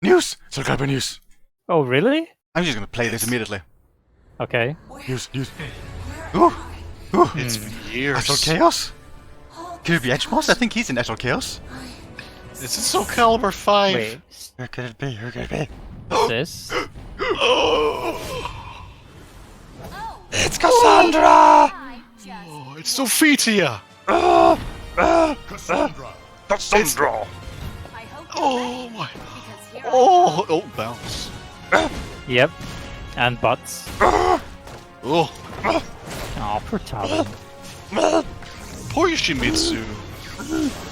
News! SoulCalibur news! Oh, really? I'm just gonna play this immediately. Okay. News. Ooh! Ooh! It's been years. Astral Chaos? Could it be Edgemoss? I think he's in Astral Chaos. Is it SoulCalibur 5? Wait, Where could it be? Where could it be? what's this? It's Cassandra! Oh, it's Sophia! Cassandra! Oh my. Oh, bounce. Yep. And butts. Oh, Oh, poor Talon. poor Yoshimitsu.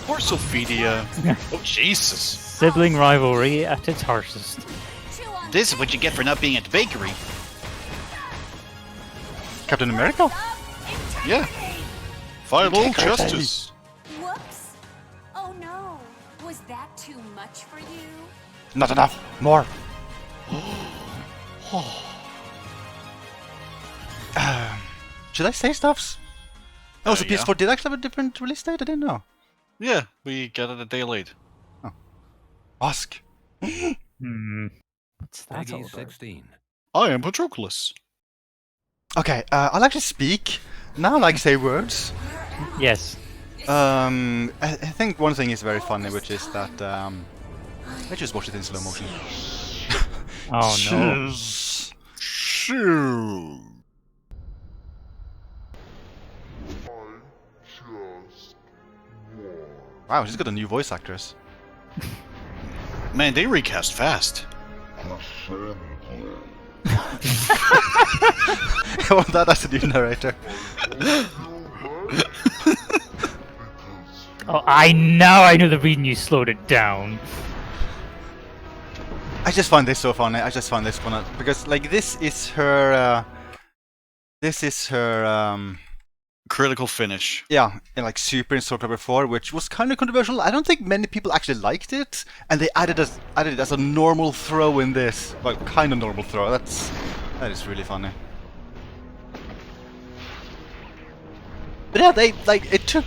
Poor Sophia. Oh, Jesus. Sibling rivalry at its harshest. This is what you get for not being at the bakery. Captain America? Yeah. Final Take her, justice. Whoops. Oh no. Was that too much for you? Not enough. More. Should I say stuffs? Oh, so Yeah. PS4 did actually have a different release date? I didn't know. Yeah, we got it a day late. Ask. What's that all about? 16. I am Patroclus. Okay, I'll actually speak. Now, like, say words. Yes. I think one thing is very funny, which is that, let's just watch it in slow motion. Oh no. Shoo. Wow, she's got a new voice actress. Man, they recast fast. I want that as a new narrator. Oh, I knew the reason you slowed it down. I just find this so funny. I just find this funny because, like, this is her. Critical finish. Yeah, in like Super in SoulCalibur 4, which was kind of controversial. I don't think many people actually liked it, and they added it as a normal throw in this, like kind of normal throw. That is really funny. But yeah, it took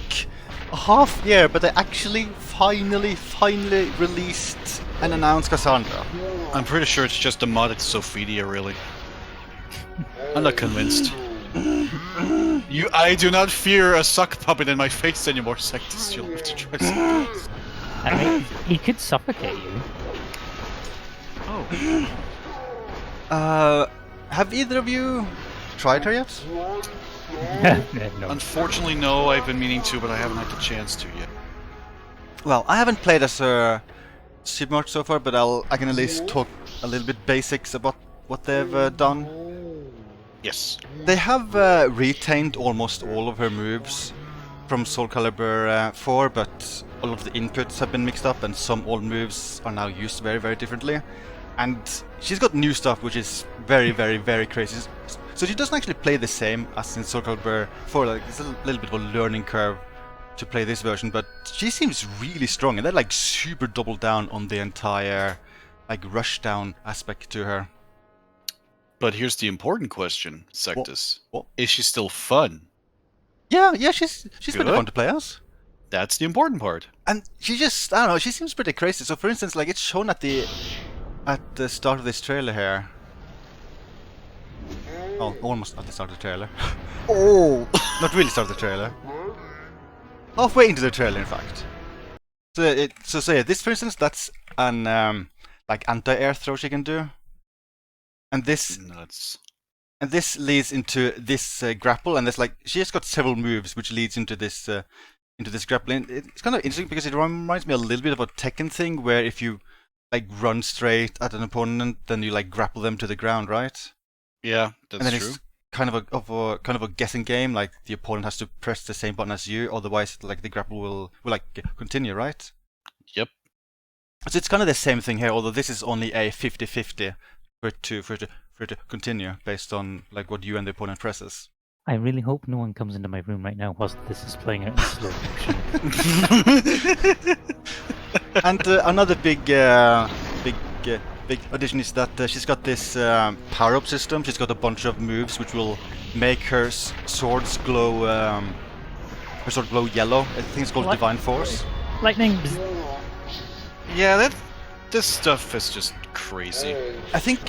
a half year, but they actually finally released and announced Cassandra. I'm pretty sure it's just a modded Sophia, really. I'm not convinced. I do not fear a sock puppet in my face anymore, Sectus. You'll have to try something. I mean, he could suffocate you. Oh. Have either of you tried her yet? No. Unfortunately, no. I've been meaning to, but I haven't had the chance to yet. Well, I haven't played as her super much so far, but I can at least talk a little bit basics about what they've done. Yes. They have retained almost all of her moves from SoulCalibur 4, but a lot of the inputs have been mixed up, and some old moves are now used very, very differently. And she's got new stuff, which is very, very, very crazy. So she doesn't actually play the same as in SoulCalibur 4. Like, it's a little bit of a learning curve to play this version, but she seems really strong, and they're like super doubled down on the entire like rushdown aspect to her. But here's the important question, Sectus. What? Is she still fun? Yeah, she's pretty Good. fun to play as. That's the important part. And she just, I don't know, she seems pretty crazy. So for instance, like, it's shown at the start of this trailer here. Oh, almost at the start of the trailer. Oh! Not really start of the trailer. Halfway into the trailer, in fact. So yeah, this for instance, that's an like anti-air throw she can do. And this Nuts. leads into this grapple, and there's like, she has got several moves which leads into this grappling. It's kind of interesting because it reminds me a little bit of a Tekken thing, where if you like run straight at an opponent, then you like grapple them to the ground, right? Yeah, that's And then true. it's kind of a guessing game. Like the opponent has to press the same button as you, otherwise like the grapple will like continue, right? Yep. So it's kind of the same thing here, although this is only a 50-50 for it to continue based on like what you and the opponent presses. I really hope no one comes into my room right now whilst this is playing out in slow motion. And another big addition is that she's got this power-up system. She's got a bunch of moves which will make her swords glow. Her sword glow yellow. I think it's called What? Divine Force. Lightning. Yeah, This stuff is just crazy. I think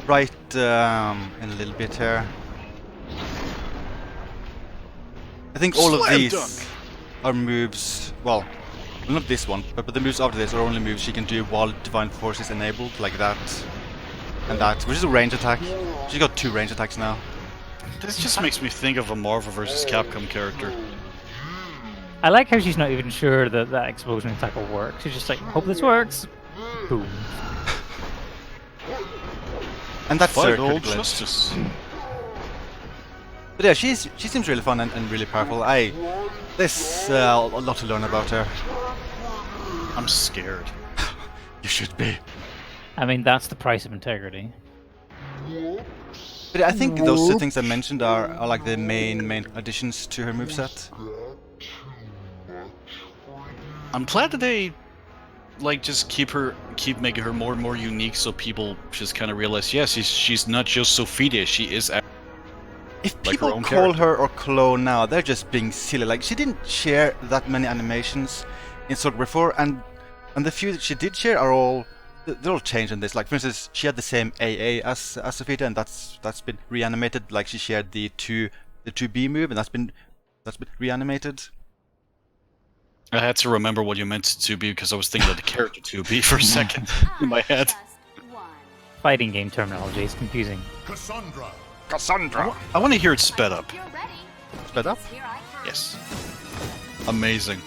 right in a little bit here. I think all of Slam these dunk. are moves. Well, not this one, but the moves after this are only moves she can do while Divine Force is enabled, like that and that, which is a range attack. She's got 2 range attacks now. This just makes me think of a Marvel vs. Capcom character. I like how she's not even sure that that explosion attack will work. She's just like, hope this works. Boom. And that's her Final critical edge. justice. But yeah, she seems really fun and really powerful. There's a lot to learn about her. I'm scared. You should be. I mean, that's the price of integrity. But I think those 2 things I mentioned are like the main additions to her moveset. I'm glad that they like just keep making her more and more unique, so people just kind of realize, yes, she's not just Sophia, she is. If Like her people own call character. her or clone now, they're just being silly. Like, she didn't share that many animations in SoulCalibur before, and the few that she did share are all they're all changed in this. Like, for instance, she had the same AA as Sophia, and that's been reanimated. Like, she shared the 2B move, and that's been reanimated. I had to remember what you meant to be because I was thinking of the character to be for a second in my head. Just one. Fighting game terminology is confusing. Cassandra! I want to hear it sped up. If you're ready, Sped up? here I come. Yes. Amazing.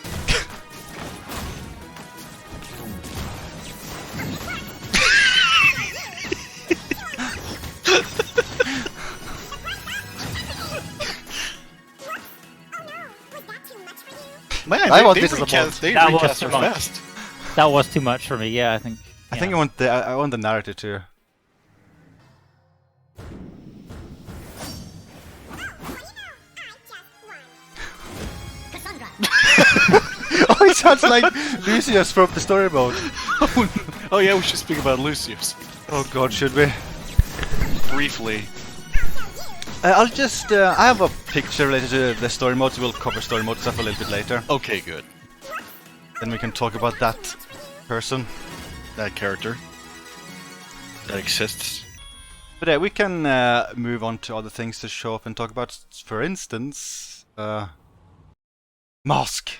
Man, I want they this as a recast, they That was recast too her much. fast. That was too much for me. Yeah, I think. I think I want the narrative too. Cassandra. Oh, it sounds like Lucius from the story mode. Oh yeah, we should speak about Lucius Oh god, should we? briefly. I'll just I have a picture related to the story mode, so we'll cover story mode stuff a little bit later. Okay, good. Then we can talk about that person. That character that exists. But yeah, we can move on to other things to show up and talk about. For instance, mask.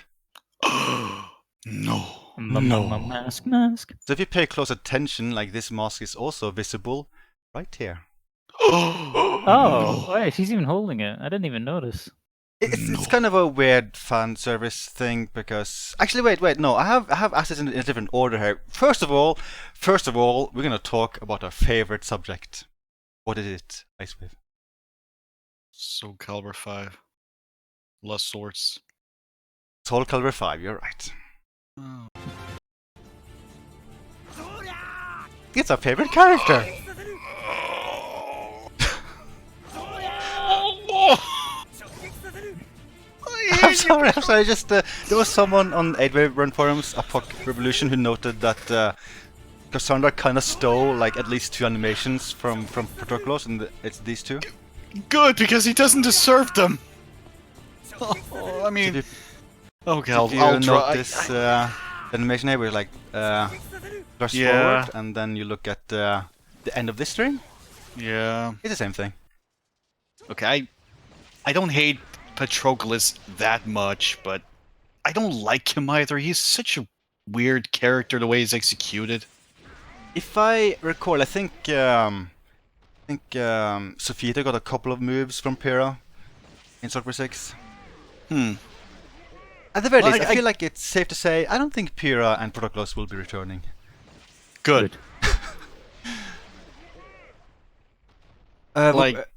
No. Mask. So if you pay close attention, like this mask is also visible right here. Oh, wait, she's even holding it. I didn't even notice. It's kind of a weird fan service thing because actually wait no I have assets in a different order here. First of all we're gonna talk about our favorite subject. What is it, Icewave? SoulCalibur 5. Lost Swords. SoulCalibur 5. You're right. Oh. It's our favorite character. I'm sorry. Just there was someone on 8-Wave Run forums, Apoc Revolution, who noted that Cassandra kind of stole like at least 2 animations from Patroclus, and it's these 2. Good, because he doesn't deserve them. Oh, I mean, okay, I'll try. Notice animation here, where like thrust Yeah. forward, and then you look at the end of this string. Yeah. It's the same thing. Okay, I don't hate Patroclus that much, but I don't like him either. He's such a weird character, the way he's executed. If I recall, I think Sophia got a couple of moves from Pyrrha in SoulCalibur 6. At the very Well, least, I feel like it's safe to say I don't think Pyrrha and Patroclus will be returning. Good. Like,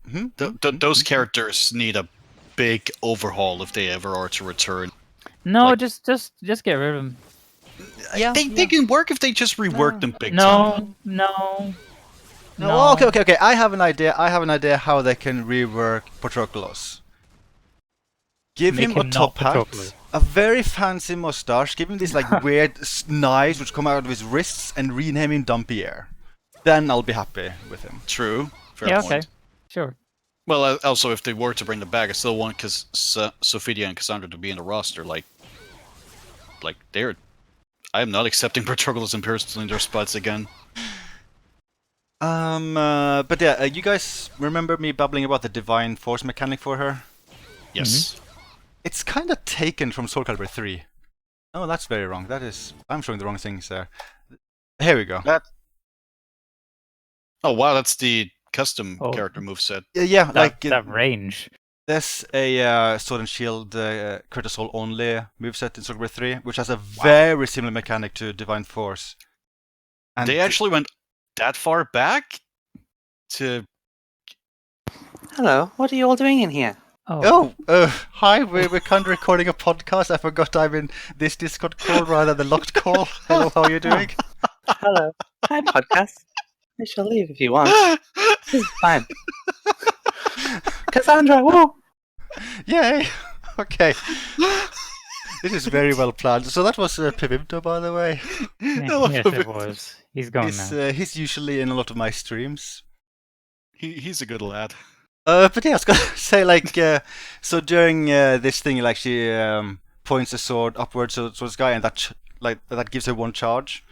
those characters need a big overhaul if they ever are to return. No, Like- just get rid of him. Yeah, They can work if they just rework them big time. No. No, okay. I have an idea how they can rework Patroclus. Give Make him a him top not hat, Patroclus. a very fancy mustache, give him these like weird knives which come out of his wrists, and rename him Dumpy Air. Then I'll be happy with him. True. Fair Yeah, point. okay. Sure. Well, also, if they were to bring them back, I still want Sophia and Cassandra to be in the roster. Like they're I'm not accepting Patroclus and Pearson in their spots again. But yeah, you guys remember me babbling about the Divine Force mechanic for her? Yes. It's kind of taken from SoulCalibur 3. Oh, that's very wrong. I'm showing the wrong things there. Here we go. Oh wow, that's the custom character moveset. Yeah, that range. There's a Sword and Shield Critical Soul only moveset in SoulCalibur 3, which has a very similar mechanic to Divine Force. And they actually went that far back to... Hello, what are you all doing in here? Hi, we're kind of recording a podcast. I forgot I'm in this Discord call rather than the locked call. Hello, how are you doing? Hello. Hi, podcast. I shall leave if you want. This is fine. Cassandra, woo! Yay! Okay. This is very well planned. So that was Pivimto, by the way. Yes, it was. He's gone now. He's usually in a lot of my streams. He's a good lad. But yeah, I was gonna say, so during this thing, she points the sword upwards to this guy, and that gives her one charge.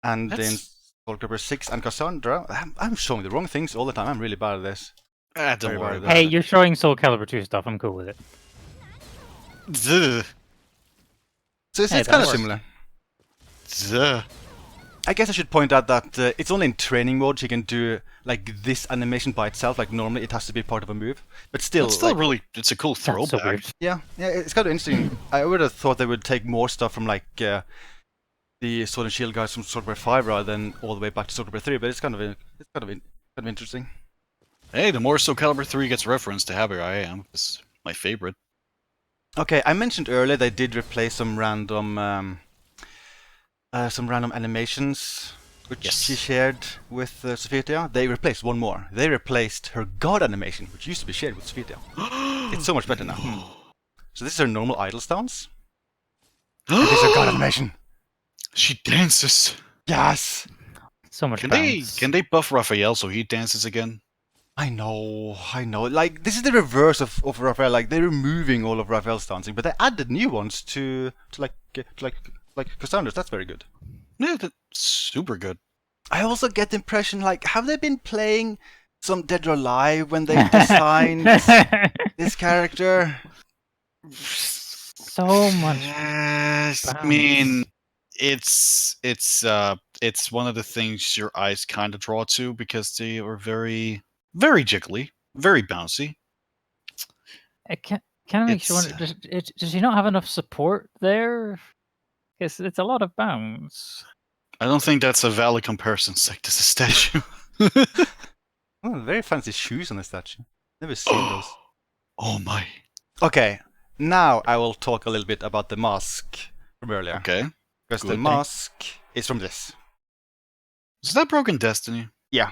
And in SoulCalibur 6 and Cassandra, I'm showing the wrong things all the time. I'm really bad at this. Don't worry about Hey, it. you're showing SoulCalibur 2 stuff. I'm cool with it. Zuh. So it's kind of similar. Zuh. I guess I should point out that it's only in training mode she can do this animation by itself. Like normally it has to be part of a move, but still, it's still really, it's a cool throwback. Yeah, it's kind of interesting. I would have thought they would take more stuff from the Sword and Shield guys from SoulCalibur 5 rather than all the way back to SoulCalibur 3. But it's kind of interesting. Hey, the more SoulCalibur 3 gets referenced, the happier I am. It's my favorite. Okay, I mentioned earlier they did replace some random animations which she shared with Sophitia. They replaced one more. They replaced her god animation, which used to be shared with Sophitia. It's so much better now. So this is her normal idle stance. And this is her god animation. She dances. Yes. So much. Can they buff Raphael so he dances again? I know. This is the reverse of Raphael. They're removing all of Raphael's dancing, but they added new ones to Cassandra's. That's very good. Yeah, that's super good. I also get the impression, have they been playing some Dead or Alive when they designed this character? So much. Yes, I mean, it's one of the things your eyes kind of draw to because they are very, very jiggly, very bouncy. Can I make sure? Does she not have enough support there? Because it's a lot of bounce. I don't think that's a valid comparison. It's like this is a statue. Oh, very fancy shoes on the statue. Never seen those. Oh my. Okay, now I will talk a little bit about the mask from earlier. Okay. Because the mask is from this. Is that Broken Destiny? Yeah.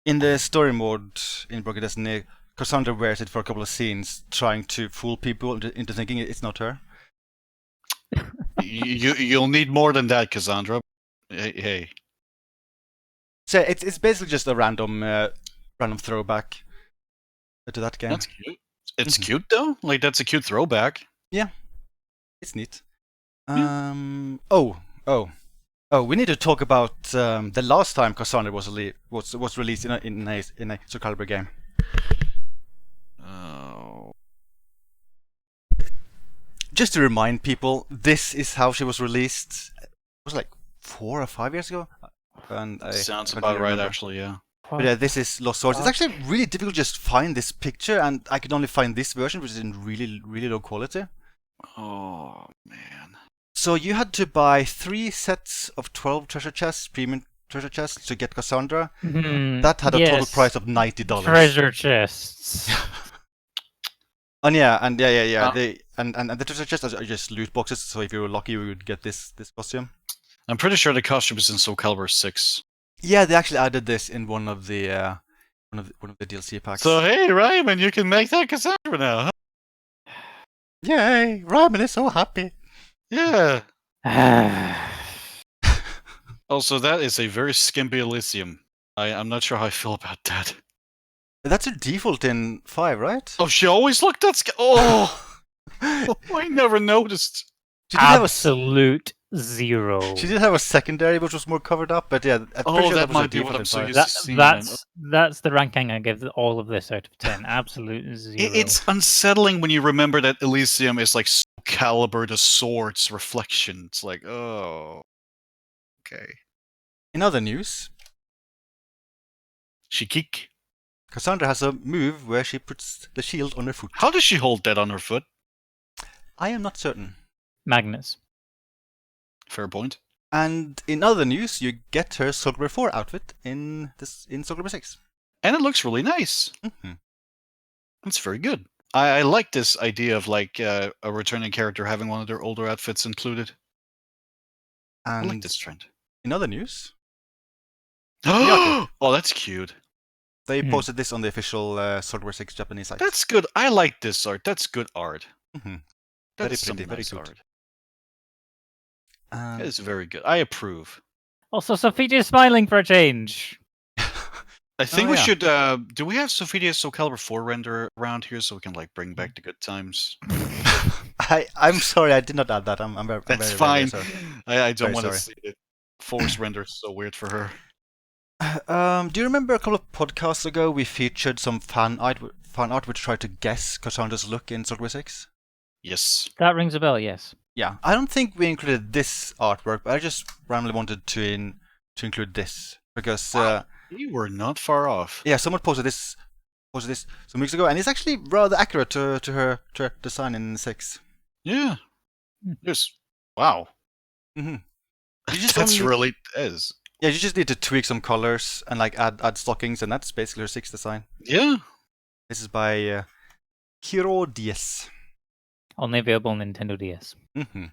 In the story mode in Broken Destiny, Cassandra wears it for a couple of scenes, trying to fool people into thinking it's not her. You'll need more than that, Cassandra. Hey. So it's basically just a random throwback to that game. That's cute. It's cute though. That's a cute throwback. Yeah, it's neat. We need to talk about the last time Cassandra was released in a SoulCalibur game. Oh. Just to remind people, this is how she was released. It was 4 or 5 years ago. And Sounds about right, actually, yeah. But yeah, this is Lost Swords. It's actually really difficult to just find this picture, and I could only find this version, which is in really, really low quality. Oh, man. So you had to buy 3 sets of 12 treasure chests, premium treasure chests, to get Cassandra. That had a total price of $90. Treasure chests. And the treasure chests are just loot boxes. So if you were lucky, you would get this costume. I'm pretty sure the costume is in SoulCalibur 6. Yeah, they actually added this in one of the DLC packs. So hey, Ryman, you can make that Cassandra now. Huh? Yay! Ryman is so happy. Yeah. Also, that is a very skimpy Elysium. I'm not sure how I feel about that. That's her default in 5, right? Oh, she always looked that I never noticed. Absolute zero. She did have a secondary, which was more covered up, but yeah, I'm pretty sure that was her might be what default I'm so entire. used to seeing. That's the ranking I give all of this out of 10. Absolute zero. It's unsettling when you remember that Elysium is like SoulCalibur the Sword's reflection. It's like, oh, okay. In other news, Shikik. Cassandra has a move where she puts the shield on her foot. How does she hold that on her foot? I am not certain. Magnus. Fair point. And in other news, you get her SoulCalibur 4 outfit in SoulCalibur 6. And it looks really nice. Mm-hmm. It's very good. I like this idea of like a returning character having one of their older outfits included. And I like this trend. in other news, Oh, that's cute. they posted this on the official SoulCalibur 6 Japanese site. That's good. I like this art. That's good art. Mm-hmm. That's Very pretty, some very nice good. art. And That is very good. I approve. Also, Sophia's smiling for a change. I think Oh, we yeah. should. Do we have Sophia's SoulCalibur 4 render around here so we can like bring back the good times? I'm sorry, I did not add that. I'm very, That's very, fine. Very I don't Very want to sorry. see it. Force render is so weird for her. sorry. Do you remember a couple of podcasts ago we featured some fan art which tried to guess Cassandra's look in SoulCalibur 6? Yes. That rings a bell, yes. Yeah, I don't think we included this artwork, but I just randomly wanted to include this because You were not far off. yeah, someone posted this some weeks ago, and it's actually rather accurate to her design in 6. Yeah. There's wow. Mm-hmm. You just That's only- really is. Yeah, you just need to tweak some colors and like add stockings, and that's basically her 6 design. Yeah. This is by Kiro DS. Only available on Nintendo DS. Mm-hmm.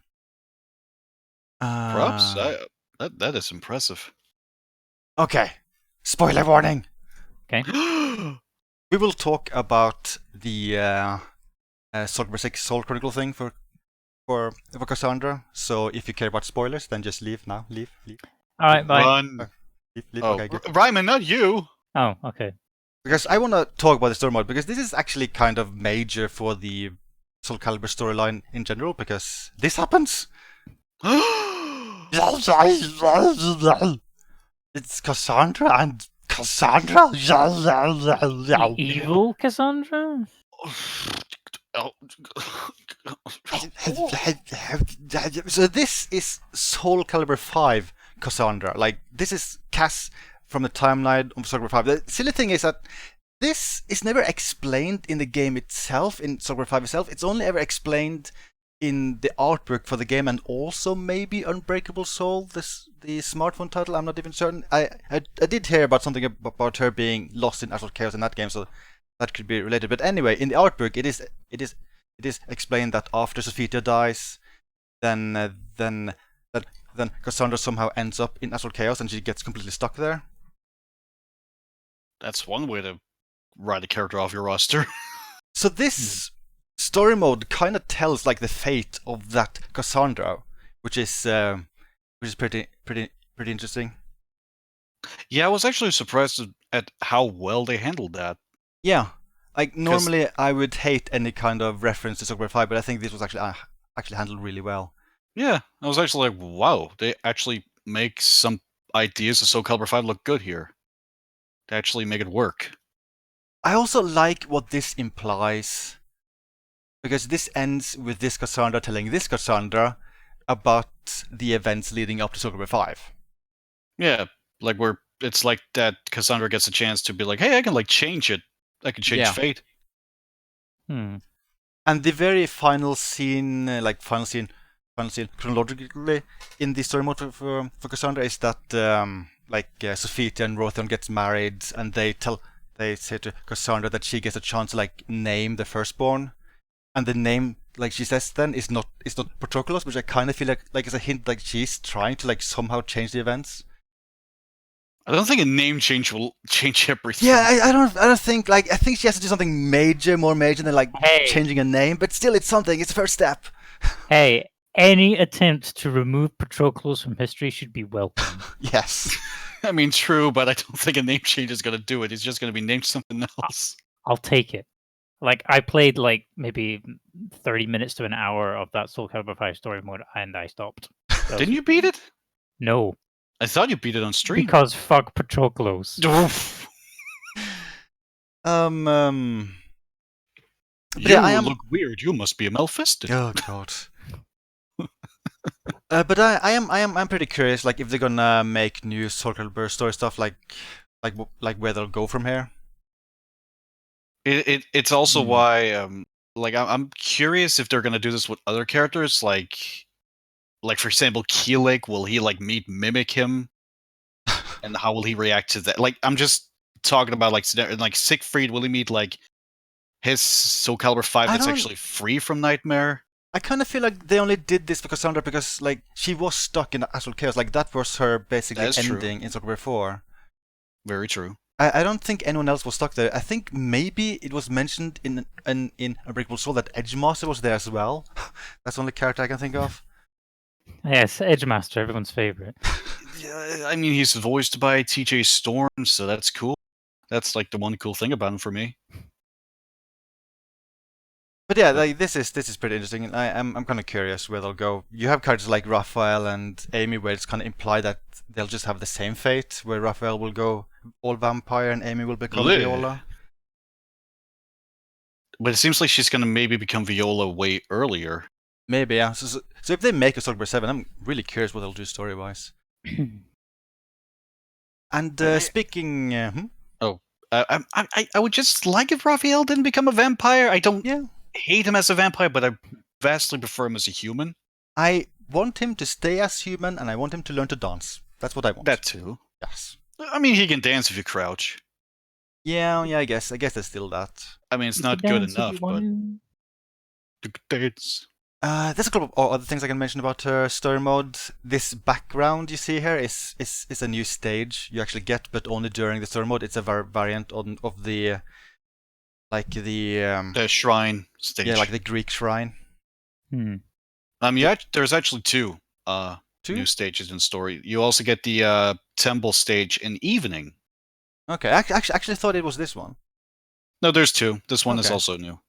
Props. That is impressive. Okay, spoiler warning. Oh, We will talk about the SoulCalibur 6 Soul Chronicle thing for Cassandra. So if you care about spoilers, then just leave now. Leave. All right, bye. Run. Leave. Oh, Okay, good. Ryman, not you. Oh, okay. Because I want to talk about the story mode, because this is actually kind of major for the SoulCalibur storyline in general, because this happens. It's Cassandra and Cassandra. Evil Cassandra? So this is SoulCalibur 5 Cassandra. Like, this is Cass from the timeline of SoulCalibur 5. The silly thing is that this is never explained in the game itself, in SoulCalibur 5 itself. It's only ever explained in the artwork for the game, and also maybe Unbreakable Soul, the smartphone title. I'm not even certain. I did hear about something about her being lost in Absolute Chaos in that game, so that could be related. But anyway, in the artwork, it is explained that after Sophia dies, then Cassandra somehow ends up in Absolute Chaos, and she gets completely stuck there. That's one way to write a character off your roster. So this story mode kind of tells like the fate of that Cassandra, which is pretty interesting. Yeah, I was actually surprised at how well they handled that. Yeah, like normally I would hate any kind of reference to SoulCalibur 5, but I think this was actually handled really well. Yeah, I was actually like, wow, they actually make some ideas of SoulCalibur 5 look good here. They actually make it work. I also like what this implies, because this ends with this Cassandra telling this Cassandra about the events leading up to SoulCalibur 5. Yeah, like it's like that Cassandra gets a chance to be like, hey, I can like change it. I can change Yeah. fate. And the very final scene chronologically in the story mode for Cassandra is that Sophia and Rothion gets married, and they say to Cassandra that she gets a chance to like name the firstborn, and the name, like she says then, is not Patroclus, which I kind of feel like is a hint like she's trying to like somehow change the events. I don't think a name change will change everything. Yeah, I don't think, like, I think she has to do something more major than like changing a name, but still it's something. It's the first step. Hey, any attempt to remove Patroclus from history should be welcome. Yes. I mean, true, but I don't think a name change is going to do it. It's just going to be named something else. I'll take it. Like, I played like maybe 30 minutes to an hour of that SoulCalibur 5 story mode, and I stopped. Didn't you beat it? No, I thought you beat it on stream. because fuck Patroclus. But You yeah, I am. look weird. You must be a Malfisted. Oh god. But I'm pretty curious, like if they're gonna make new SoulCalibur story stuff, like where they'll go from here. It's also why like I'm curious if they're gonna do this with other characters, like for example, Keelake. Will he like mimic him, and how will he react to that? Like I'm just talking about like Siegfried. Will he meet like his SoulCalibur 5 that's actually free from Nightmare? I kind of feel like they only did this for Cassandra because like she was stuck in Astral Chaos. Like that was her basically ending in SoulCalibur 4. Very true. I don't think anyone else was stuck there. I think maybe it was mentioned in Unbreakable Soul that Edgemaster was there as well. That's the only character I can think of. Yes, Edgemaster, everyone's favorite. I mean, he's voiced by TJ Storm, so that's cool. That's like the one cool thing about him for me. But yeah, like this is pretty interesting, and I'm kind of curious where they'll go. You have characters like Raphael and Amy, where it's kind of implied that they'll just have the same fate, where Raphael will go all vampire and Amy will become Viola. But it seems like she's gonna maybe become Viola way earlier. Maybe, yeah. So if they make a SoulCalibur 7, I'm really curious what they'll do story-wise. And speaking, I would just like if Raphael didn't become a vampire. I don't hate him as a vampire, but I vastly prefer him as a human. I want him to stay as human, and I want him to learn to dance. That's what I want. That too. Yes. I mean, he can dance if you crouch. Yeah, I guess there's still that. I mean, it's not good enough, but you can dance. There's a couple of other things I can mention about her story mode. This background you see here is a new stage you actually get, but only during the story mode. It's a variant of the the shrine stage. Yeah, like the Greek shrine. There's actually two new stages in story. You also get the temple stage in evening. Okay, I actually thought it was this one. No, there's two. This one is also new.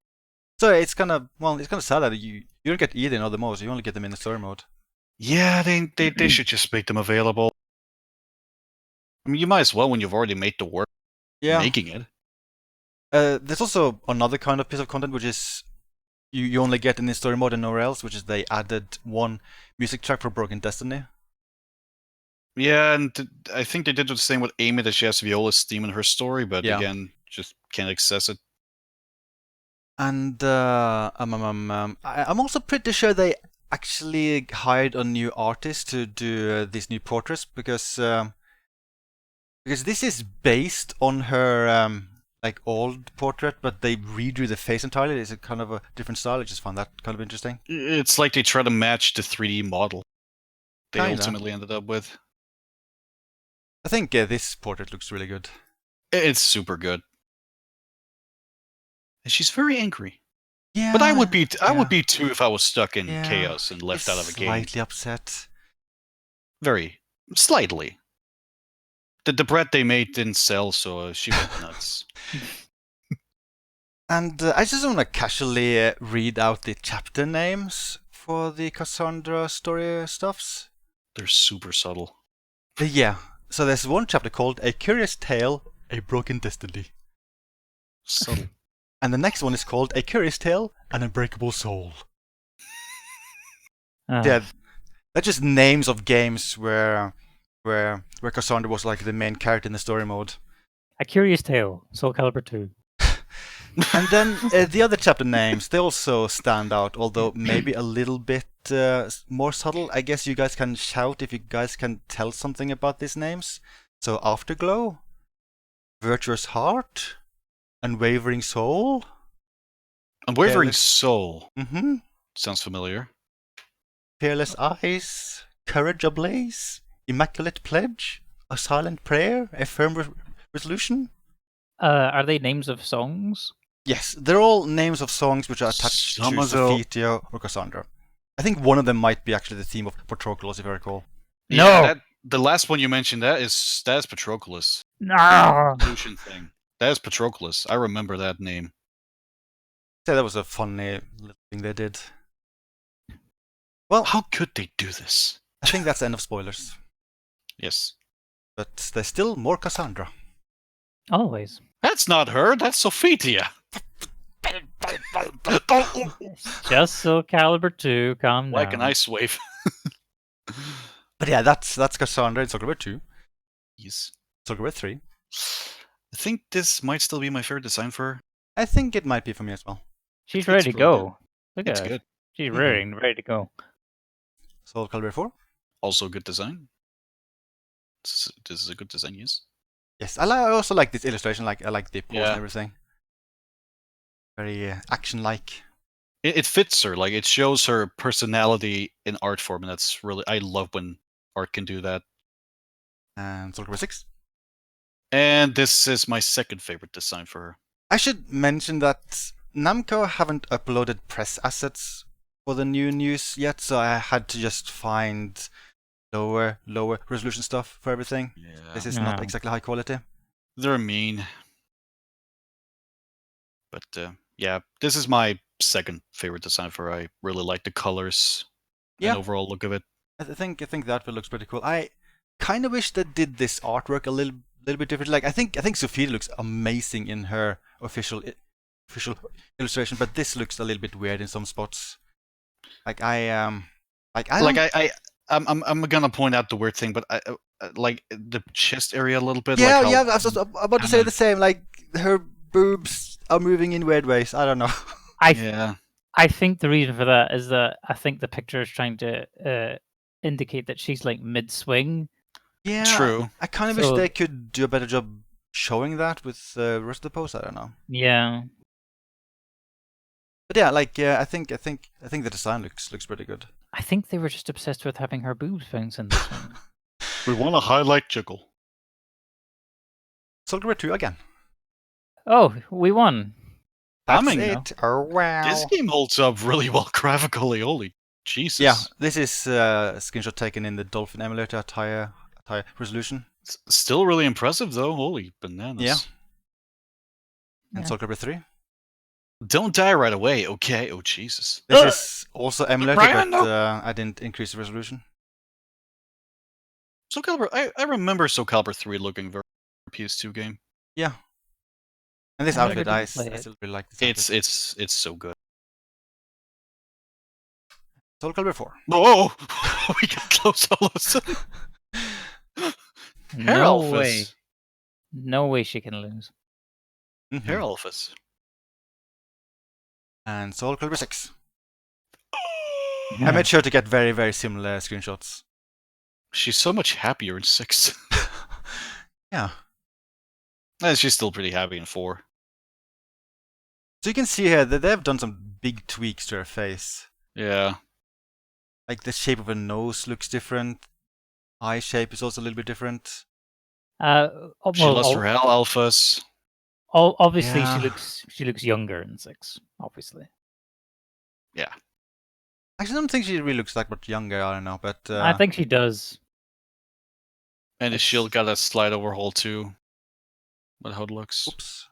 So it's kind of sad that you don't get either in other modes. You only get them in the story mode. Yeah, they should just make them available. I mean, you might as well when you've already made the work. Making it. There's also another kind of piece of content which is you only get in the story mode and nowhere else, which is they added one music track for Broken Destiny. Yeah, and I think they did the same with Amy, that she has Viola's theme in her story, but again, just can't access it. And I'm also pretty sure they actually hired a new artist to do these new portraits because this is based on her like old portrait, but they redrew the face entirely. It's a kind of a different style. I just found that kind of interesting. It's like they try to match the 3D model they ultimately ended up with. I think this portrait looks really good. It's super good. And she's very angry. Yeah. But I would be too if I was stuck in chaos and left out of a game. Slightly upset. Very slightly. The bread they made didn't sell, so she went nuts. And I just want to casually read out the chapter names for the Cassandra story stuffs. They're super subtle. Yeah. So there's one chapter called A Curious Tale, A Broken Destiny. Subtle. And the next one is called A Curious Tale, An Unbreakable Soul. Yeah, that's just names of games where Cassandra was like the main character in the story mode. A Curious Tale, SoulCalibur 2. And then the other chapter names, they also stand out, although maybe a little bit more subtle. I guess you guys can shout if you guys can tell something about these names. So Afterglow, Virtuous Heart, Unwavering Soul. Unwavering Soul. Mm-hmm. Sounds familiar. Fearless Eyes, Courage Ablaze, Immaculate Pledge, A Silent Prayer, A Firm Resolution. Are they names of songs? Yes, they're all names of songs which are attached to Sophia or Cassandra. I think one of them might be actually the theme of Patroclus, if I recall. Yeah, the last one you mentioned, that's Patroclus. No. Solution thing. That's Patroclus. I remember that name. Yeah, that was a funny little thing they did. Well, how could they do this? I think that's the end of spoilers. Yes. But there's still more Cassandra. Always. That's not her. That's Sophia. Just SoulCalibur 2. Calm Like down. an ice wave. But yeah, that's Cassandra in SoulCalibur 2. Yes. SoulCalibur 3. I think this might still be my favorite design for her. I think it might be for me as well. She's It's ready to really go. Look It's at her. good. She's Mhm. ready to go. SoulCalibur 4. Also good design. This is a good design, yes. Yes, I also like this illustration. Like I like the pose Yeah. and everything. Very action-like. It fits her. Like, it shows her personality in art form, and that's really... I love when art can do that. And SoulCalibur 6. And this is my second favorite design for her. I should mention that Namco haven't uploaded press assets for the new news yet, so I had to just find lower resolution stuff for everything. Yeah. This is not Yeah. exactly high quality. They're mean. But yeah, this is my second favorite design for her. I really like the colors Yeah. and overall look of it. I think that one looks pretty cool. I kind of wish they did this artwork a little bit different. Like I think Sophia looks amazing in her official illustration, but this looks a little bit weird in some spots. Like I'm gonna point out the weird thing, but I like the chest area a little bit. yeah, like how, yeah. I was just about to say the same. Like her boobs are moving in weird ways. I don't know. Yeah. I think the reason for that is that I think the picture is trying to indicate that she's like mid-swing. Yeah, True. I kind of wish So- they could do a better job showing that with the rest of the pose. I don't know. Yeah. But yeah, like I think the design looks pretty good. I think they were just obsessed with having her boobs bounce in this one. We want to highlight Jiggle. SoulCalibur 2 again. Oh, we won. That's Humming, it. Oh wow. This game holds up really well graphically. Holy Jesus. Yeah, this is a screenshot taken in the Dolphin emulator at higher resolution. Still really impressive though. Holy bananas. Yeah. And Yeah. SoulCalibur 3. Don't die right away, okay? Oh Jesus. This is also emulated, Brian, but no. I didn't increase the resolution. SoulCalibur, I remember SoulCalibur 3 looking very PS2 game. Yeah. And this I never outfit, did I play it. still really like this outfit. It's so good. SoulCalibur 4. Oh, we got close all of a sudden. Hair No Elfus. way. No way she can lose. Mhm. Hair Elfus. And SoulCalibur 6. I made sure to get very, very similar screenshots. She's so much happier in 6. Yeah. And she's still pretty happy in 4. So you can see here that they've done some big tweaks to her face. Yeah. Like the shape of her nose looks different. Eye shape is also a little bit different. She lost her Hair Elfus. Obviously, Yeah. she looks younger in 6. Obviously. Yeah. Actually, I don't think she really looks that much younger. I don't know, but I think she does. And the shield got a slight overhaul too. But how it looks. Oops.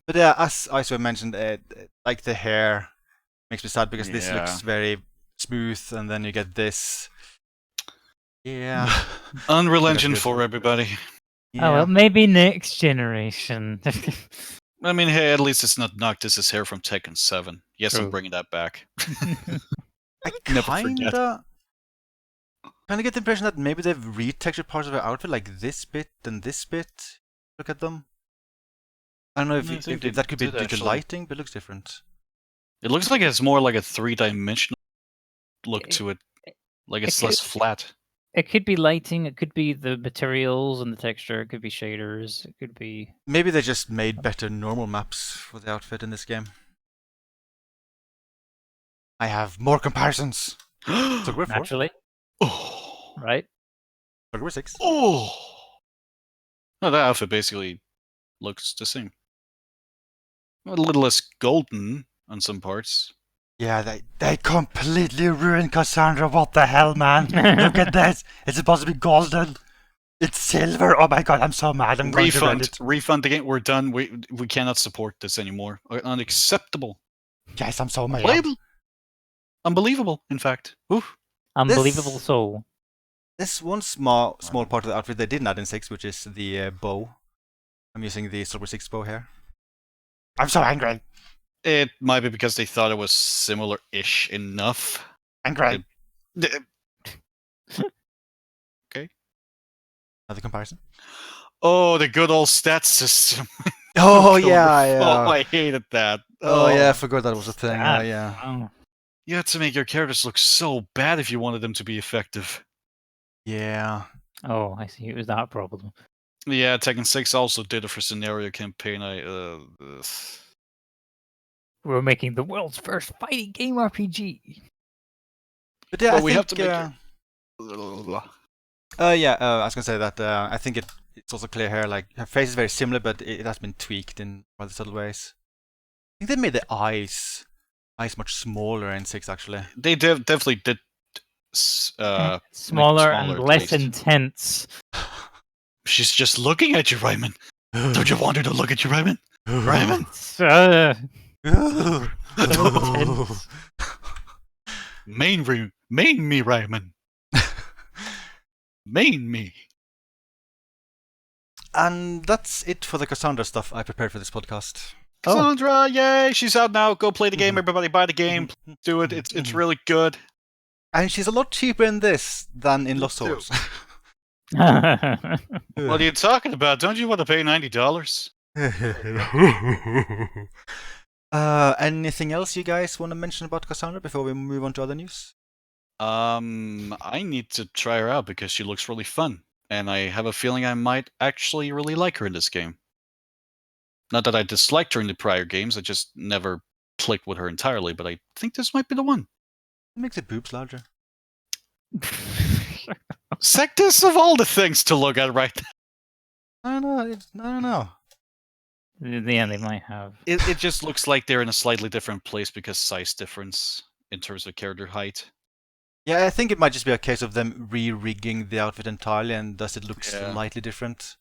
But yeah, as I mentioned, like the hair makes me sad because this Yeah. looks very smooth, and then you get this. Yeah. Unreal That's Engine good. 4, everybody. Oh well, maybe next generation. I mean, hey, at least it's not Noctis's hair from Tekken 7. Yes, I'm True. bringing that back. I Never forget. kinda get the impression that maybe they've retextured parts of her outfit, like this bit and this bit. Look at them. I don't know I if think they that could be did, due to actually. lighting, but it looks different. It looks like it's more like a 3-dimensional look to it. Like it's it less could- flat. It could be lighting. It could be the materials and the texture. It could be shaders. It could be. Maybe they just made better normal maps for the outfit in this game. I have more comparisons. SoulCalibur 4, Naturally, Oh. right? SoulCalibur 6. Oh. No, that outfit basically looks the same. A little less golden on some parts. Yeah, they completely ruined Cassandra. What the hell, man? Look at this. It's supposed to be golden. It's silver. Oh my god, I'm so mad. I'm going to Reddit. Refund the game. We're done. We cannot support this anymore. Unacceptable. Yes, I'm so mad. Unbelievable. Unbelievable, in fact. Oof. Unbelievable This- soul. There's one small part of the outfit they didn't add in 6, which is the bow. I'm using the Silver 6 bow here. I'm so angry. It might be because they thought it was similar-ish enough. Angry. Okay. Another comparison. Oh, the good old stat system. Oh yeah. Oh, I hated that. Oh yeah, I forgot that was a thing. Sad. Yeah. Wow. You had to make your characters look so bad if you wanted them to be effective. Yeah. Oh, I see. It was that problem. Yeah, Tekken 6 also did it for scenario campaign. We're making the world's first fighting game RPG. But yeah, But I we think, have to make it. I was gonna say that I think it's also clear here, like her face is very similar, but it has been tweaked in rather subtle ways. I think they made the eyes much smaller in 6 actually. They definitely did. Smaller and at less least. intense. She's just looking at you, Ryman. Don't you want her to look at you, Ryman? Ryman? So Oh. Main me, Ryman. Main me. And that's it for the Cassandra stuff I prepared for this podcast. Cassandra, yay! She's out now. Go play the game, everybody. Buy the game. Do it. It's really good. And she's a lot cheaper in this than in Lost too. Souls. What are you talking about? Don't you want to pay $90? Anything else you guys want to mention about Cassandra before we move on to other news? I need to try her out because she looks really fun. And I have a feeling I might actually really like her in this game. Not that I disliked her in the prior games, I just never clicked with her entirely, but I think this might be the one. It makes the boobs larger. Sectus of all the things to look at right now. I don't know. Yeah, they might have. It just looks like they're in a slightly different place because size difference in terms of character height. Yeah, I think it might just be a case of them re-rigging the outfit entirely, and thus it looks slightly different.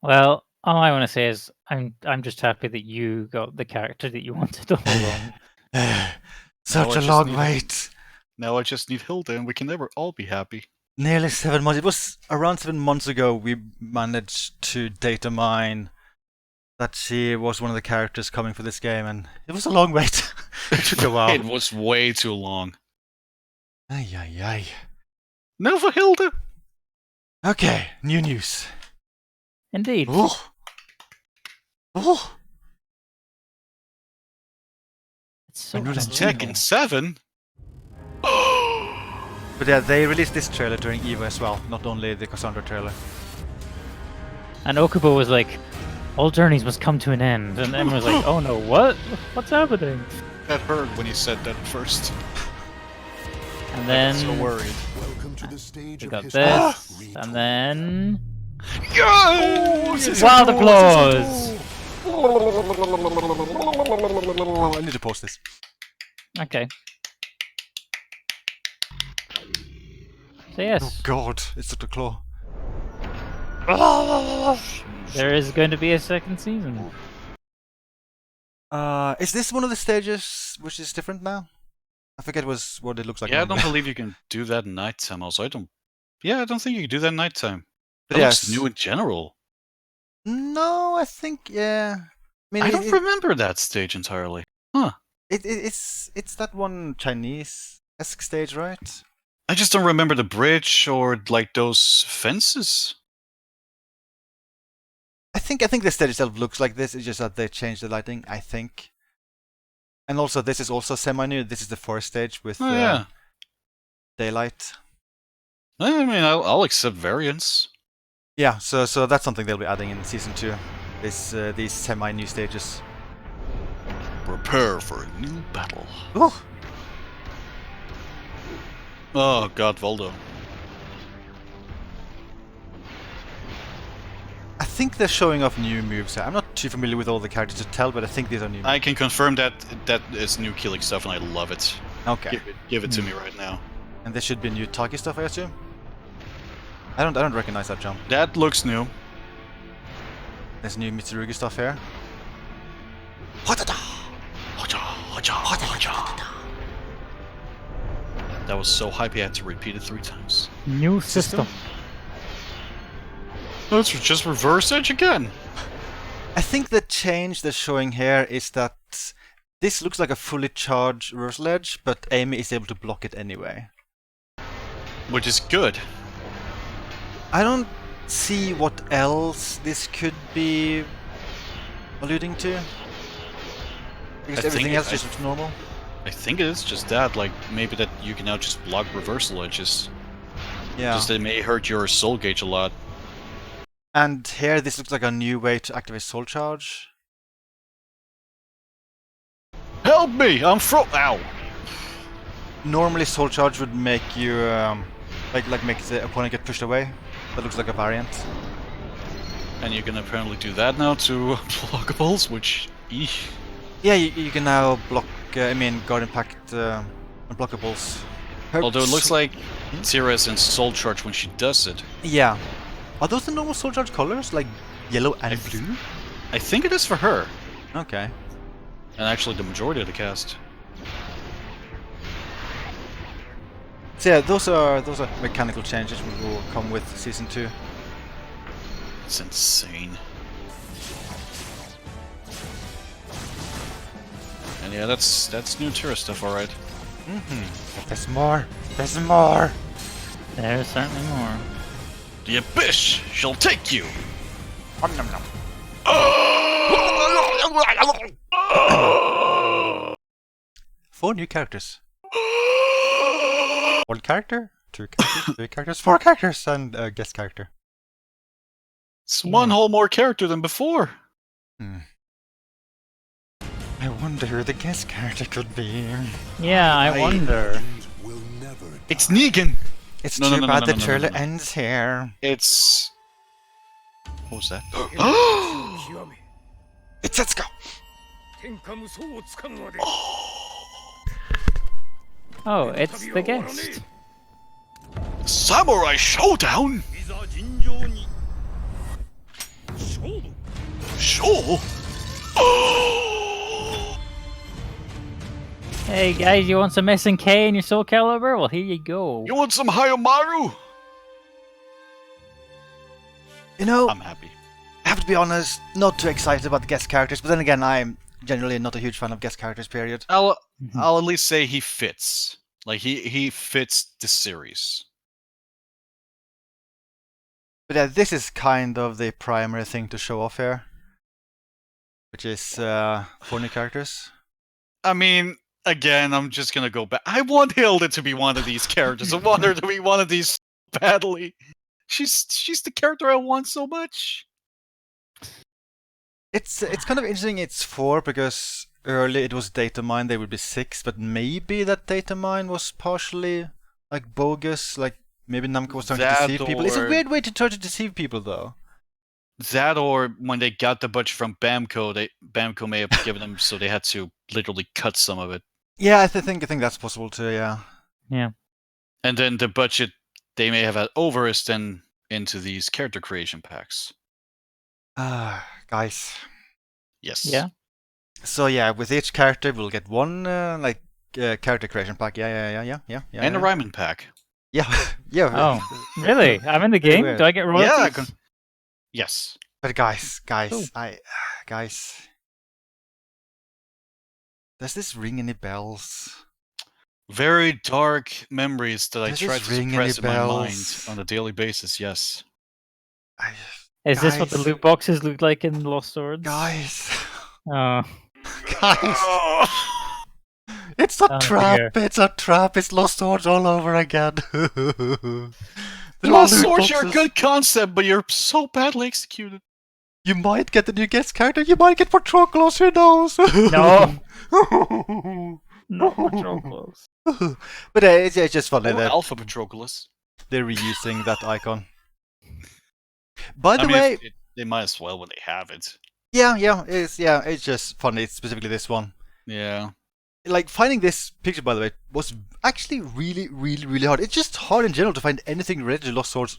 Well, all I want to say is I'm just happy that you got the character that you wanted all along. Such a long wait. Now I just need Hilda, and we can never all be happy. Nearly 7 months. It was around 7 months ago we managed to data mine that she was one of the characters coming for this game, and it was a long wait. It took a while. It was way too long. Ay. No for Hilda! Okay, new news. Indeed. Oh. It's so I noticed unbelievable. Tekken 7? But yeah, they released this trailer during EVO as well, not only the Cassandra trailer. And Okubo was like, all journeys must come to an end. And everyone was like, oh no, what? What's happening? That hurt when you said that first. And then So worried. Welcome to the stage we of got history. this. And then Yes! wild applause. I need to post this. Okay. So yes, Oh god, it's Dr. Claw. there is going to be a second season. Is this one of the stages which is different now? I forget what it looks like. Yeah, I normally. don't believe you can do that nighttime also. I don't think you can do that nighttime. But That looks yes. new in general. No, I think yeah. I don't remember that stage entirely. It's that one Chinese-esque stage, right? I just don't remember the bridge or like those fences. I think the stage itself looks like this. It's just that they changed the lighting. I think. And also, this is also semi-new. This is the first stage with daylight. I mean, I'll accept variants. Yeah, so that's something they'll be adding in season 2. These semi-new stages. Prepare for a new battle. Ooh. Oh God, Voldo. I think they're showing off new moves. I'm not too familiar with all the characters to tell, but I think these are new. I can confirm that is new killing stuff, and I love it. Okay. Give it to me right now. And there should be new Taki stuff, I assume. I don't recognize that jump. That looks new. There's new Mitsurugi stuff here. That was so hype, I had to repeat it 3 times. New system. Let's just reverse edge again. I think the change they're showing here is that this looks like a fully charged reversal edge, but Amy is able to block it anyway. Which is good. I don't see what else this could be alluding to. Because I everything think else just looks normal. I think it is just that, like, maybe that you can now just block reversal edges. Yeah. Just they may hurt your soul gauge a lot. And here this looks like a new way to activate soul charge. Help me! I'm ow! Normally soul charge would make you make the opponent get pushed away. That looks like a variant. And you can apparently do that now to blockables, which... eesh. Yeah, you can now block, Guardian Pact unblockables. Although it looks like Zero is in soul charge when she does it. Yeah. Are those the normal soul charge colors? Like yellow and blue? I think it is for her. Okay. And actually the majority of the cast. So yeah, those are mechanical changes which will come with Season 2. It's insane. And yeah, that's new Tira stuff, alright. Mm-hmm. There's more. There's more. There's certainly more. The Abyss shall take you! Nom, nom. 4 new characters. 1 character, 2 characters, 3 characters, 4 characters, and a guest character. It's one whole more character than before! I wonder who the guest character could be. Yeah, I wonder. It's Negan! It's No, too no, no, bad no, the no, no, trailer no, no. ends here. It's... What was that? It's Setsuko! Oh, it's the guest. Samurai Showdown? Show? Hey guys, you want some SNK in your SoulCalibur? Well, here you go. You want some Hayomaru? You know, I'm happy. I have to be honest, not too excited about the guest characters, but then again, I'm generally not a huge fan of guest characters, period. I'll at least say he fits. Like, he fits the series. But yeah, this is kind of the primary thing to show off here. Which is 4 new characters. I mean, again, I'm just gonna go back. I want Hilda to be one of these characters. I want her to be one of these badly. She's the character I want so much. It's kind of interesting it's 4 because early it was data mine, they would be 6, but maybe that data mine was partially like bogus, like maybe Namco was trying to deceive people. It's a weird way to try to deceive people though. That or when they got the budget from Bamco, Bamco may have given them so they had to literally cut some of it. Yeah, I think that's possible too, yeah. Yeah. And then the budget they may have had over is then into these character creation packs. Guys. Yes. Yeah. So yeah, with each character we'll get 1 character creation pack. Yeah. And a Ryman pack. Yeah, yeah. Oh, really? I'm in the game? weird. Do I get royalties? Yeah. Yes. But guys, Cool. guys. Does this ring any bells? Very dark memories that I Does try this to ring suppress any in my mind bells? on a daily basis, yes. Is this what the Guys. loot boxes look like in Lost Swords? Guys. Oh. Guys. It's a Oh, trap! dear. It's a trap! It's Lost Swords all over again! Lost Swords, you're a good concept, but you're so badly executed. You might get the new guest character, you might get Patroclus, who knows? No. Not Patroclus. But it's just funny Or that Alpha Patroclus. they're reusing that icon. By the I mean, way, they might as well when they have it. it's just funny, specifically this one. Yeah. Like, finding this picture, by the way, was actually really, really, really hard. It's just hard in general to find anything related to Lost Swords.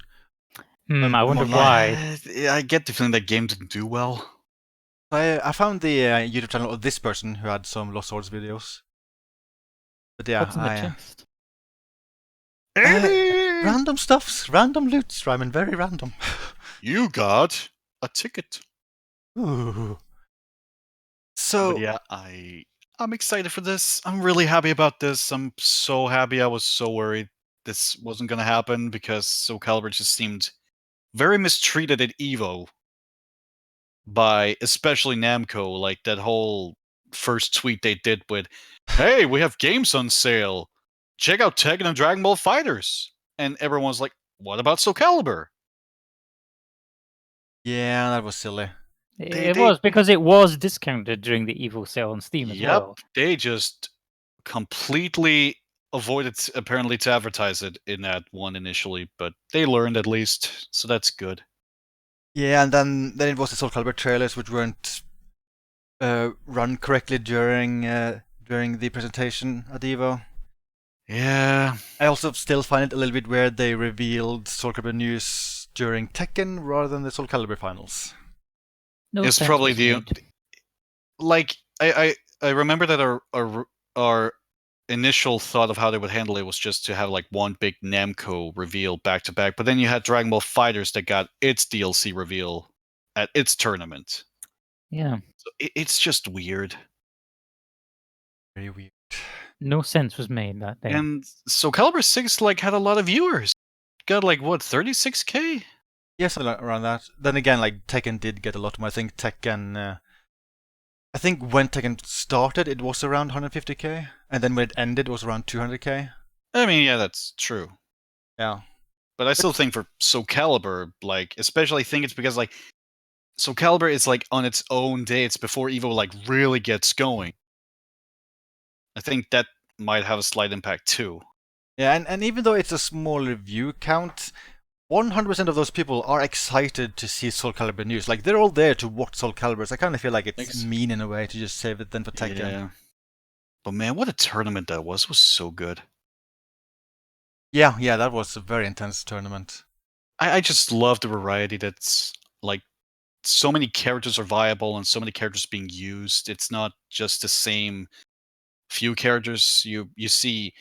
I wonder online. why. I get the feeling that game didn't do well. I found the YouTube channel of this person who had some Lost Swords videos. But yeah, What's in the chest? Random stuffs, random loots, Ryman, very random. You got a ticket. Ooh. So But yeah, I'm excited for this. I'm really happy about this. I'm so happy. I was so worried this wasn't gonna happen because SoulCalibur just seemed very mistreated at Evo by especially Namco. Like that whole first tweet they did with, "Hey, we have games on sale. Check out Tekken and Dragon Ball Fighters." And everyone's like, "What about SoulCalibur?" yeah, that was silly. It was because it was discounted during the Evo sale on Steam as Yep, well. they just completely avoided apparently to advertise it in that one initially, but they learned at least, so that's good. Yeah, and then it was the SoulCalibur trailers which weren't run correctly during the presentation at Evo. Yeah, I also still find it a little bit weird they revealed SoulCalibur news during Tekken rather than the SoulCalibur finals. No it's sense probably was the made. like I remember that our initial thought of how they would handle it was just to have like one big Namco reveal back to back, but then you had Dragon Ball Fighters that got its DLC reveal at its tournament. Yeah, So it's just weird. Very weird. no sense was made that day. And SoulCalibur 6 like had a lot of viewers. Got like what, 36K? Yeah, something around that. Then again, like Tekken did get a lot more. I think Tekken. I think when Tekken started, it was around 150k, and then when it ended, it was around 200k. I mean, yeah, that's true. Yeah. But I still think for SoulCalibur, like, especially think it's because like SoulCalibur is like on its own day. It's before Evo like really gets going. I think that might have a slight impact too. Yeah, and even though it's a smaller view count, 100% of those people are excited to see SoulCalibur news. Like, they're all there to watch SoulCalibur, so I kind of feel like it's Thanks. mean in a way to just save it then for Tekken. Yeah. But man, what a tournament that was! It was so good. Yeah, that was a very intense tournament. I just love the variety that's like so many characters are viable and so many characters being used. It's not just the same few characters. You see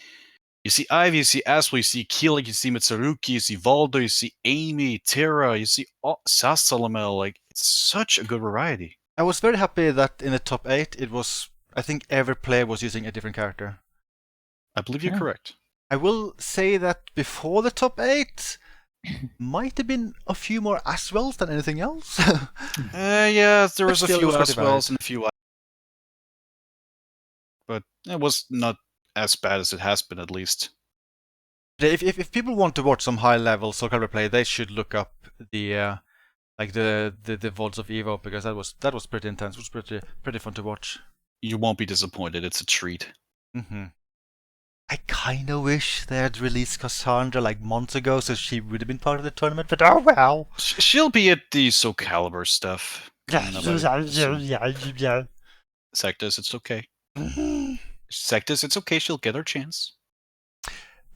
Ivy, you see Aswell, you see Keelik, you see Mitsuruki, you see Valdo, you see Amy, Terra, you see Sasalamel. Like, it's such a good variety. I was very happy that in the top 8, it was, I think every player was using a different character. I believe you're Yeah. correct. I will say that before the top 8, might have been a few more Aswells than anything else. Yeah, there But was a still, it few was pretty Aswells varied. and a few, but it was not as bad as it has been, at least. If people want to watch some high level SoulCalibur play, they should look up the the VODs of Evo, because that was pretty intense. It was pretty fun to watch. You won't be disappointed. It's a treat. Mm-hmm. I kind of wish they had released Cassandra like months ago, so she would have been part of the tournament. But oh well. She'll be at the SoulCalibur stuff. Yeah. Sectus, it's okay. Sectus, it's okay. She'll get her chance.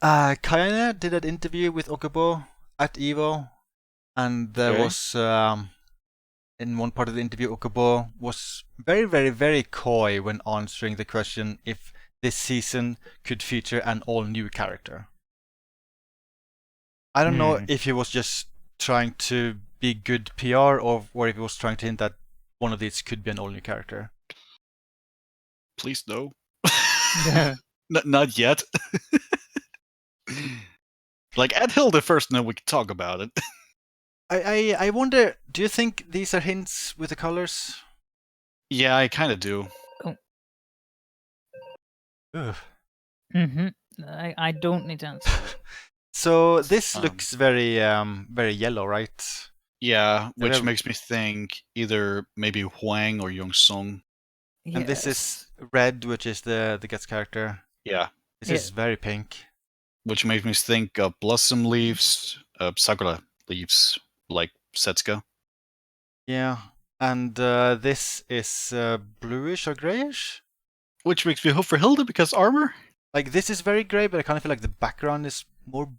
Kayane did an interview with Okubo at Evo, and there Okay. was in one part of the interview, Okubo was very, very, very coy when answering the question if this season could feature an all-new character. I don't know if he was just trying to be good PR or if he was trying to hint that one of these could be an all-new character. Please no. Not yet. Like, add Hilda first, and then we can talk about it. I wonder, do you think these are hints with the colors? Yeah, I kind of do. Ugh. I don't need to answer. So this looks very very yellow, right? Yeah, which Whatever. makes me think either maybe Huang or Yongsung. And this is red, which is the Guts character. Yeah, This is very pink. which makes me think of Blossom leaves, Sakura leaves, like Setsuko. Yeah, and this is bluish or grayish. Which makes me hope for Hilda because armor. Like this is very gray, but I kind of feel like the background is more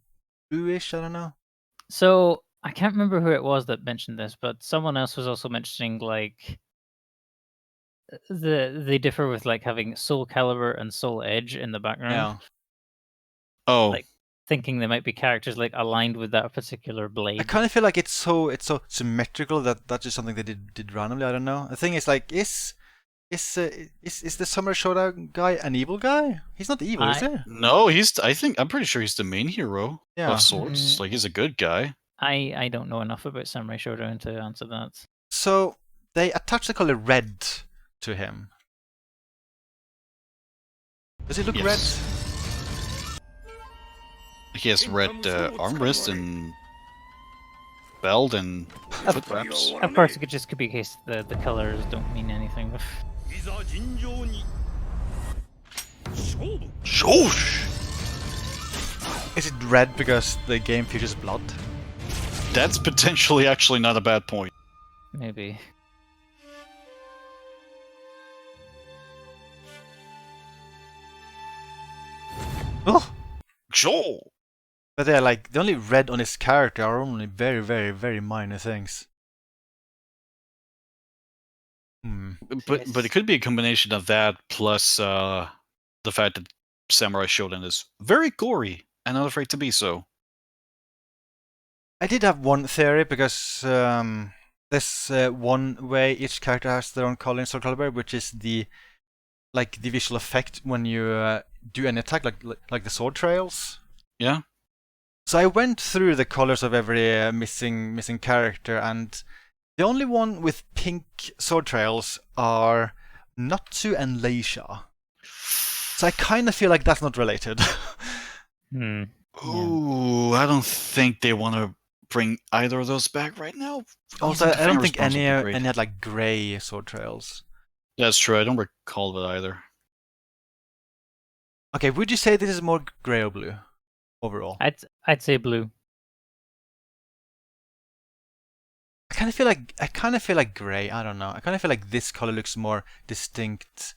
bluish. I don't know. So I can't remember who it was that mentioned this, but someone else was also mentioning like they differ with like having Soul Calibur and Soul Edge in the background. Yeah. Oh, Like thinking they might be characters like aligned with that particular blade. I kind of feel like it's so symmetrical that that's just something they did randomly. I don't know. The thing is, like, is the Samurai Shodown guy an evil guy? He's not evil, is he? No, I'm pretty sure he's the main hero Yeah. of sorts. Like, he's a good guy. I don't know enough about Samurai Shodown to answer that. So they attach the color red to him. Does he look Yes. red? He has red armrest and belt and foot wraps. Of course, it could be a case the colors don't mean anything. Shosh! Is it red because the game features blood? That's potentially actually not a bad point. Maybe. Oh! Sure. But they're like, the only red on his character are only very, very, very minor things. But it could be a combination of that plus the fact that Samurai Shodown is very gory and not afraid to be so. I did have one theory because there's one way each character has their own color in SoulCalibur, which is the visual effect when you do an attack, like the sword trails. Yeah. So I went through the colors of every missing character, and the only one with pink sword trails are Natsu and Leisha. So I kind of feel like that's not related. Ooh, I don't think they want to bring either of those back right now. Also, I don't think any Response would be great. had like gray sword trails. That's true. I don't recall that either. Okay, would you say this is more gray or blue overall? I'd say blue. I kind of feel like gray. I don't know. I kind of feel like this color looks more distinct.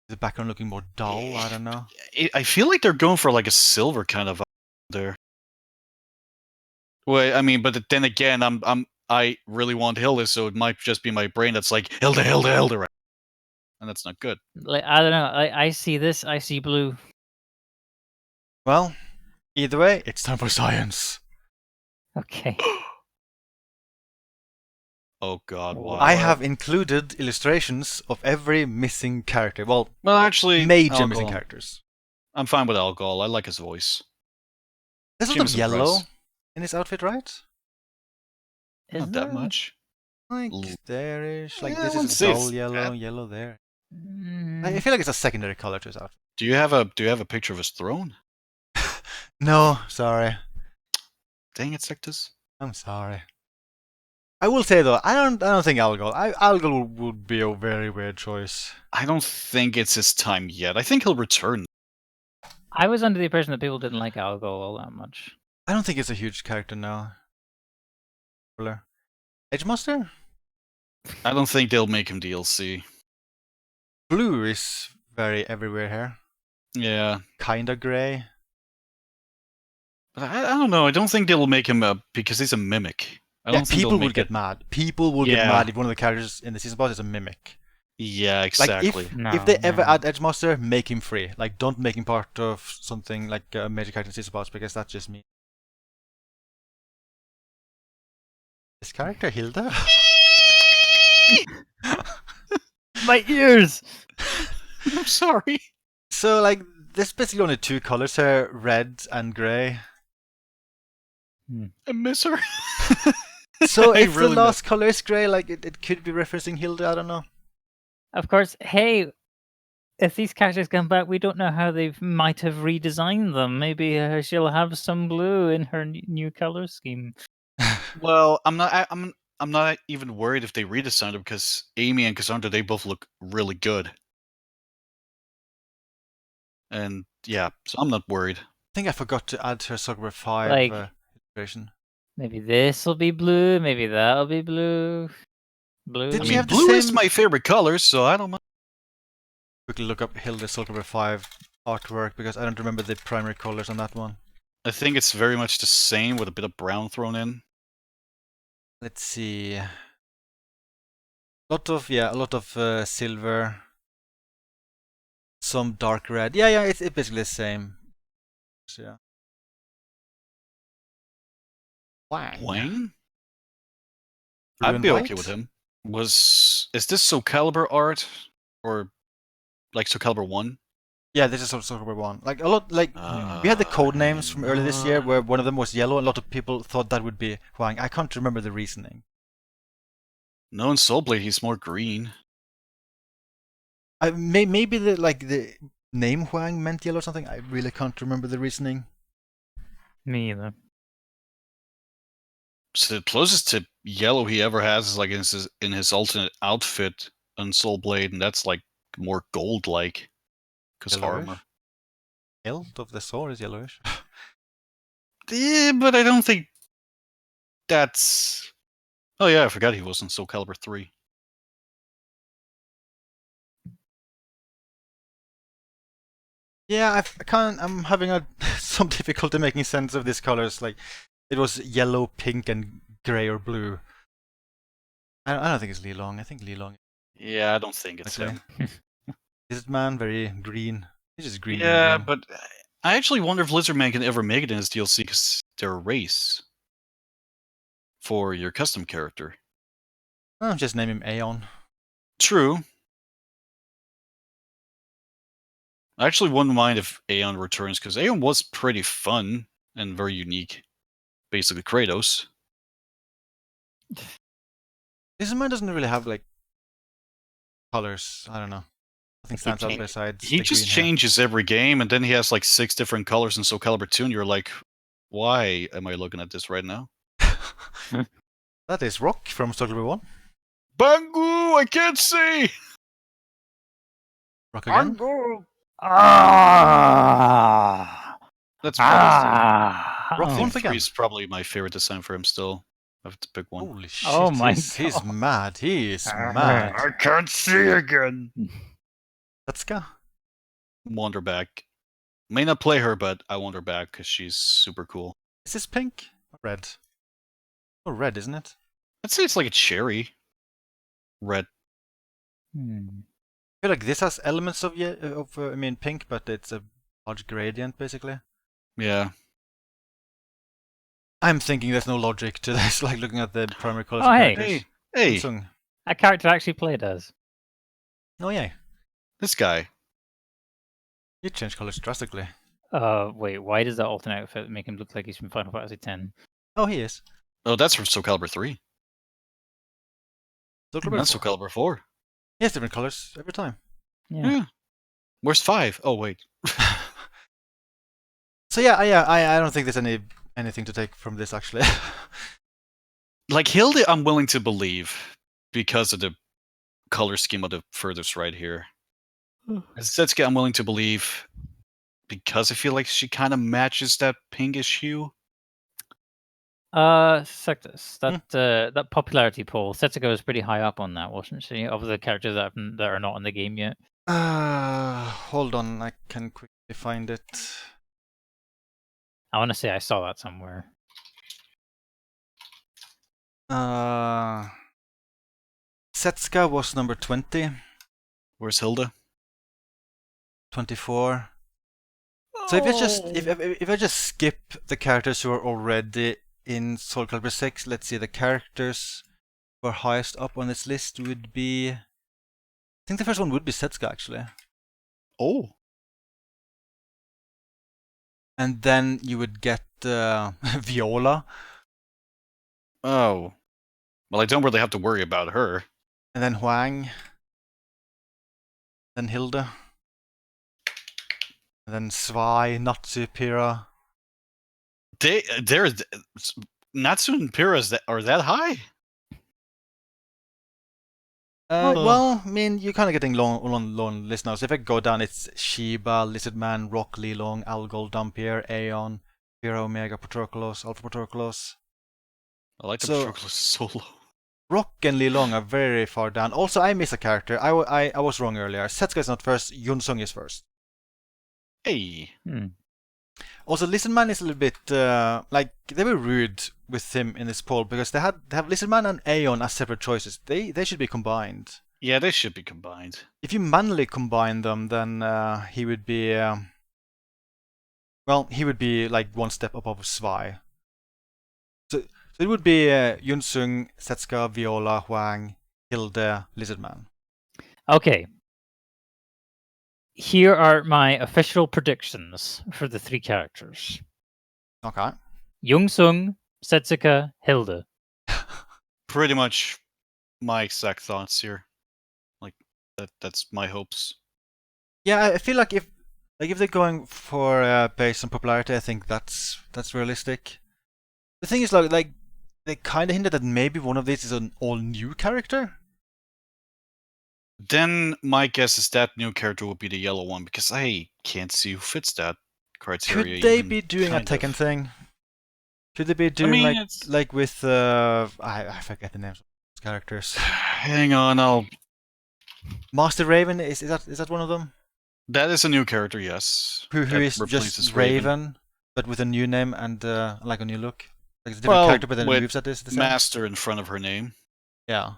The background looking more dull. I don't know. I feel like they're going for like a silver kind of there. Well, I mean, but then again, I really want Hilda, so it might just be my brain that's like Hilda, right? And that's not good. Like, I don't know. I see this. I see blue. Well, either way, it's time for science. Okay. Oh God, why? I have included illustrations of every missing character. Well, actually, major missing Alcohol. characters. I'm fine with alcohol. I like his voice. There's a lot of Jameson yellow Price. in his outfit, right? Is Not that there? much. Like L- there-ish. Like Yeah, this one is dull safe. yellow, Yeah. yellow there. I Mm, feel like it's a secondary color to his outfit. Do you have a picture of his throne? No, sorry. Dang it, Sectus. I'm sorry. I will say though, I don't think Algol. Algol would be a very weird choice. I don't think it's his time yet. I think he'll return. I was under the impression that people didn't like Algo all that much. I don't think it's a huge character now. Edgemaster? I don't think they'll make him DLC. Blue is very everywhere here. Yeah. Kinda grey. But I don't know. I don't think they'll make him because he's a mimic. I Yeah, don't think people they'll would make get it. mad. People would get Yeah. mad if one of the characters in the season pass is a mimic. Yeah, Like exactly. if they ever No. add Edgemaster, make him free. Like don't make him part of something like a major character in season pass because that's just me. This character Hilda? My ears! I'm sorry. So like there's basically only two colors here, red and grey. I miss her. So I if the really last color is grey, like it could be referencing Hilda, I don't know. Of course, hey, if these characters come back, we don't know how they might have redesigned them. Maybe she'll have some blue in her new color scheme. Well, I'm not even worried if they redesign it because Amy and Cassandra, they both look really good. And yeah, so I'm not worried. I think I forgot to add her SoulCalibur 5 Like- illustration. Maybe this will be blue. Maybe that'll be blue. Blue. Did I she mean, have the blue is same- my favorite color, so I don't mind. Quickly look up Hilda SoulCalibur 5 artwork because I don't remember the primary colors on that one. I think it's very much the same with a bit of brown thrown in. Let's see. A lot of silver. Some dark red. Yeah, it's basically the same. So, yeah. Wang. Wang? Blue I'd and be white? okay with him. Is this SoulCalibur art? Or like SoulCalibur 1? Yeah, this is SoulCalibur 1. Like a lot, like we had the code names from earlier this year, where one of them was yellow. A lot of people thought that would be Huang. I can't remember the reasoning. No, in Soulblade he's more green. Maybe the name Huang meant yellow or something. I really can't remember the reasoning. Me either. So the closest to yellow he ever has is like in his alternate outfit on Soulblade, and that's like more gold-like, because Yellowish? armor. Hilt of the sword is yellowish. Yeah, but I don't think that's. Oh yeah, I forgot he was in SoulCalibur 3. Yeah, I can't. I'm having some difficulty making sense of these colors. Like, it was yellow, pink, and gray or blue. I don't think it's Li Long. I think Li Long. Yeah, I don't think it's Okay. him. Lizardman, very green. He's just green. Yeah, green. but I actually wonder if Lizardman can ever make it in his DLC because they're a race for your custom character. I'll just name him Aeon. True. I actually wouldn't mind if Aeon returns because Aeon was pretty fun and very unique. Basically, Kratos. Lizardman doesn't really have like colors. I don't know. Nothing stands out besides He the just green hair. changes every game, and then he has like 6 different colors in SoulCalibur 2, and you're like, why am I looking at this right now? That is Rock from SoulCalibur 1. Bangu! I can't see! Rock again. Ah! That's probably Rock Theme once 3 again. is probably my favorite design for him still. I have to pick one. Holy shit! Oh my he's God. mad. He is mad. I can't see again. Setsuka. Want her back. May not play her, but I want her back because she's super cool. Is this pink or red? Oh, red, isn't it? I'd say it's like a cherry. Red. Hmm. I feel like this has elements of pink, but it's a large gradient basically. Yeah. I'm thinking there's no logic to this. Like looking at the primary colors. Oh, of hey. characters. Hey, Samsung. A character actually played as. Oh yeah, this guy. you change colors drastically. Wait, why does that alternate outfit make him look like he's from Final Fantasy X? Oh, he is. Oh, that's from SoulCalibur 3. SoulCalibur That's 4. SoulCalibur 4. He has different colors every time. Yeah. Where's 5? Oh, wait. So yeah, I don't think there's anything to take from this actually. Like Hilde, I'm willing to believe because of the color scheme of the furthest right here. Setsuka, I'm willing to believe because I feel like she kind of matches that pinkish hue. Sectus, that popularity poll, Setsuko was pretty high up on that, wasn't she? Of the characters that are not in the game yet. Hold on, I can quickly find it. I want to say I saw that somewhere. Setsuka was number 20, Where's Hilda? 24. So if I just skip the characters who are already in SoulCalibur 6, let's see, the characters who are highest up on this list would be, I think the first one would be Setsuka actually. Oh. And then you would get Viola, Oh. Well, I don't really have to worry about her. and then Huang, then Hilda, and then Zwei, Natsu, Pyrrha. There's Natsu and Pyrrha are that high? Well, I mean, you're kind of getting long list now. So if I go down, it's Shiba, Lizardman, Rock, Lilong, Algol, Dampier, Aeon, Pyrrha, Omega, Patroclus, Alpha Patroclus. I like the So- Patroclus so low. Rock and Lilong are very far down. Also, I miss a character. I was wrong earlier. Setsuka is not first. Yunsung is first. Hey. Also, Lizardman is a little bit like they were rude with him in this poll because they have Lizardman and Aeon as separate choices. They should be combined. Yeah, they should be combined. If you manually combine them, then he would be he would be like one step above Zwei. So So it would be Yunsung, Setsuka, Viola, Huang, Hilde, Lizardman. Okay. Here are my official predictions for the 3 characters. Okay. Youngsung, Setsuka, Hilde. Pretty much my exact thoughts here. Like that's my hopes. Yeah, I feel like if they're going for based on popularity, I think that's realistic. The thing is, like they kind of hinted that maybe one of these is an all new character. Then my guess is that new character will be the yellow one because I can't see who fits that criteria. Could they even be doing a kind Tekken of. thing? Could they be doing mean, like with I forget the names of those characters. Hang on, Master Raven is that one of them? That is a new character, yes. Who That is replaces just Raven, but with a new name and like a new look. Like it's a different character, but then the with moveset is the same. Master in front of her name. Yeah.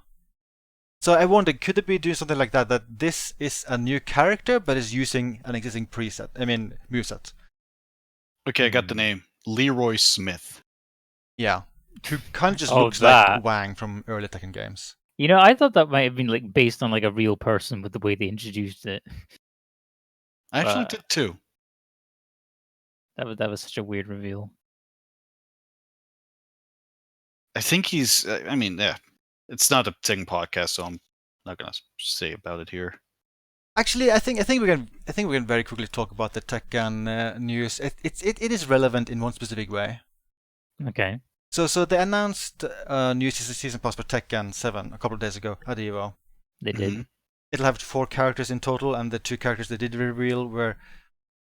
So I wonder, could they be doing something like that? That this is a new character, but is using an existing preset. I mean, moveset. Okay, I got the name. Leroy Smith. Yeah. Who kind of just Oh, looks that. like Wang from early Tekken games. You know, I thought that might have been like based on like a real person with the way they introduced it. I actually But- did too. That was such a weird reveal. I think he's. I mean, yeah. It's not a Tekken podcast, so I'm not gonna say about it here. Actually, I think we can very quickly talk about the Tekken news. It is relevant in one specific way. Okay. So they announced a new season pass for Tekken 7 a couple of days ago at EVO. They did. Mhm. It'll have 4 characters in total, and the 2 characters they did reveal were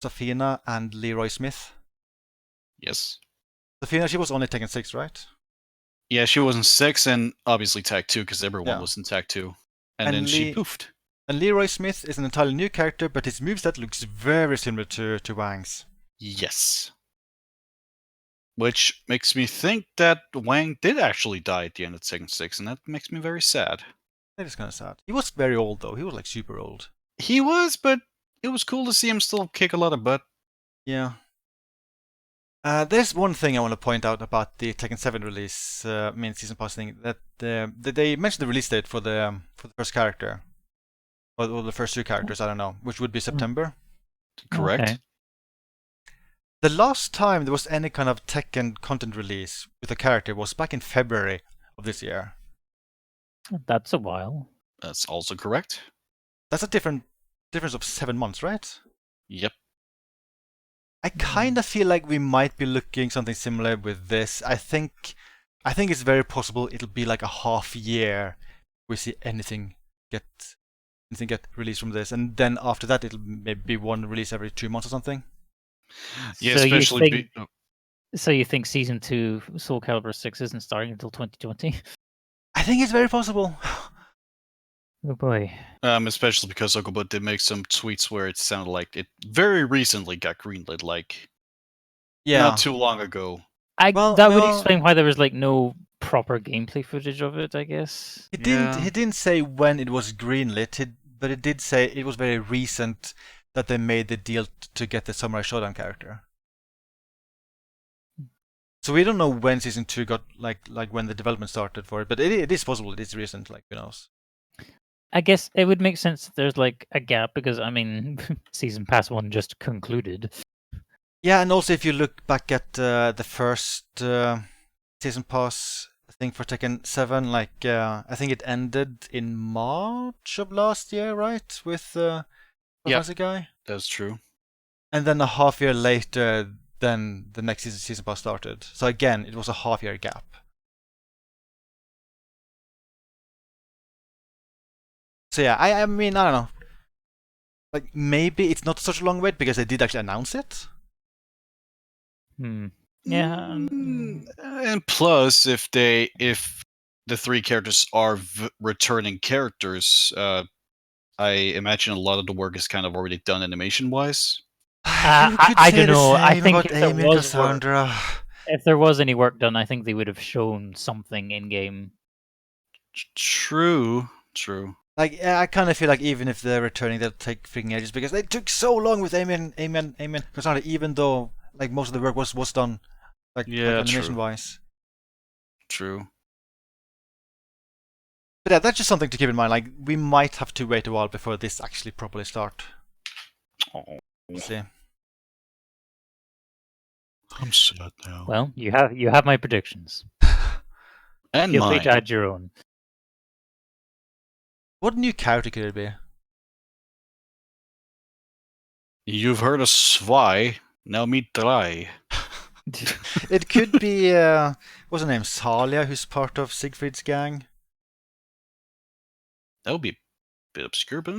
Safina and Leroy Smith. Yes. Safina, she was only Tekken 6, right? Yeah, she was in 6 and obviously Tag 2 because everyone Yeah. was in Tag 2. And And then she poofed. And Leroy Smith is an entirely new character, but his moveset looks very similar to Wang's. Yes. Which makes me think that Wang did actually die at the end of Tekken 6, and that makes me very sad. That is kind of sad. He was very old, though. He was like super old. He was, but it was cool to see him still kick a lot of butt. Yeah. There's one thing I want to point out about the Tekken 7 release, main season pass thing, that they mentioned the release date for the first character, or the first 2 characters. I don't know, which would be September. Correct? Okay. The last time there was any kind of Tekken content release with a character was back in February of this year. That's a while. That's also correct. That's a difference of 7 months, right? Yep. I kind of feel like we might be looking something similar with this. I think it's very possible it'll be like a half year we see anything get released from this, and then after that it'll maybe be one release every 2 months or something. Yeah, So you especially. think- So you think season 2 SoulCalibur 6 isn't starting until 2020? I think it's very possible. Oh boy. Especially because Okubo did make some tweets where it sounded like it very recently got greenlit, like Yeah. not too long ago. Well, that would no. explain why there was like no proper gameplay footage of it, I guess. He didn't. Yeah. He didn't say when it was greenlit, but it did say it was very recent that they made the deal to get the Samurai Shodown character. So we don't know when season 2 got like when the development started for it, but it is possible. It is recent. Like, who knows? I guess it would make sense that there's like a gap because I mean, season pass 1 just concluded. Yeah, and also if you look back at the first season pass thing for Tekken 7, like I think it ended in March of last year, right? With Yeah. Fantasy guy. That's true. And then a half year later, then the next season pass started. So again, it was a half year gap. So yeah, I mean, I don't know. Like maybe it's not such a long wait because they did actually announce it. Yeah. And plus, if the 3 characters are returning characters, I imagine a lot of the work is kind of already done animation-wise. I don't know. I think if there Amy was Cassandra. If there was any work done, I think they would have shown something in game. True. Like, yeah, I kind of feel like even if they're returning, they'll take freaking ages because they took so long with Amy Cassandra, even though like most of the work was done like Yeah, animation wise. True. But yeah, that's just something to keep in mind. Like, we might have to wait a while before this actually properly start. Oh, We'll see. I'm sad now. Well, you have my predictions. And Feel free mine. to add your own. What new character could it be? You've heard of Swy. Now meet Dry. It could be, what's her name? Salia, who's part of Siegfried's gang. That would be a bit obscure, but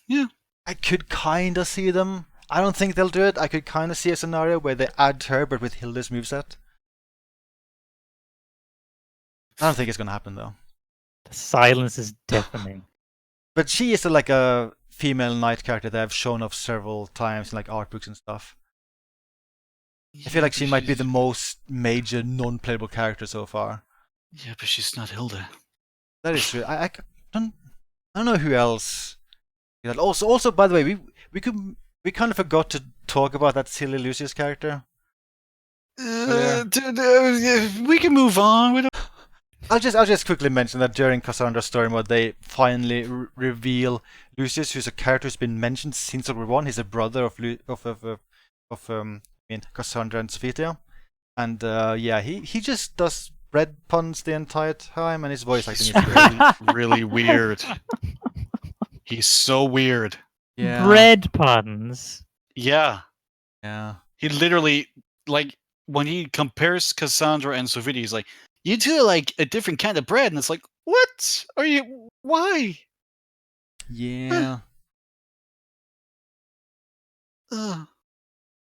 yeah. I could kinda see them. I don't think they'll do it. I could kinda see a scenario where they add her, but with Hilda's moveset. I don't think it's gonna happen, though. The silence is deafening. But she is like a female knight character that I've shown off several times in like art books and stuff. I feel like she might be the most major non-playable character so far. Yeah, but she's not Hilda. That is true. I don't know who else. Also, by the way, we kind of forgot to talk about that silly Lucius character. We can move on. We don't... I'll just quickly mention that during Cassandra's story mode, they finally reveal Lucius, who's a character who's been mentioned since World War 1. He's a brother of Cassandra and Sophia, and yeah, he just does bread puns the entire time, and his voice acting is great. really weird. He's so weird. Yeah. Bread puns. Yeah. Yeah. He literally, like, when he compares Cassandra and Sophia, he's like, you two are like a different kind of bread. And it's like, what? Are you... Why? Yeah.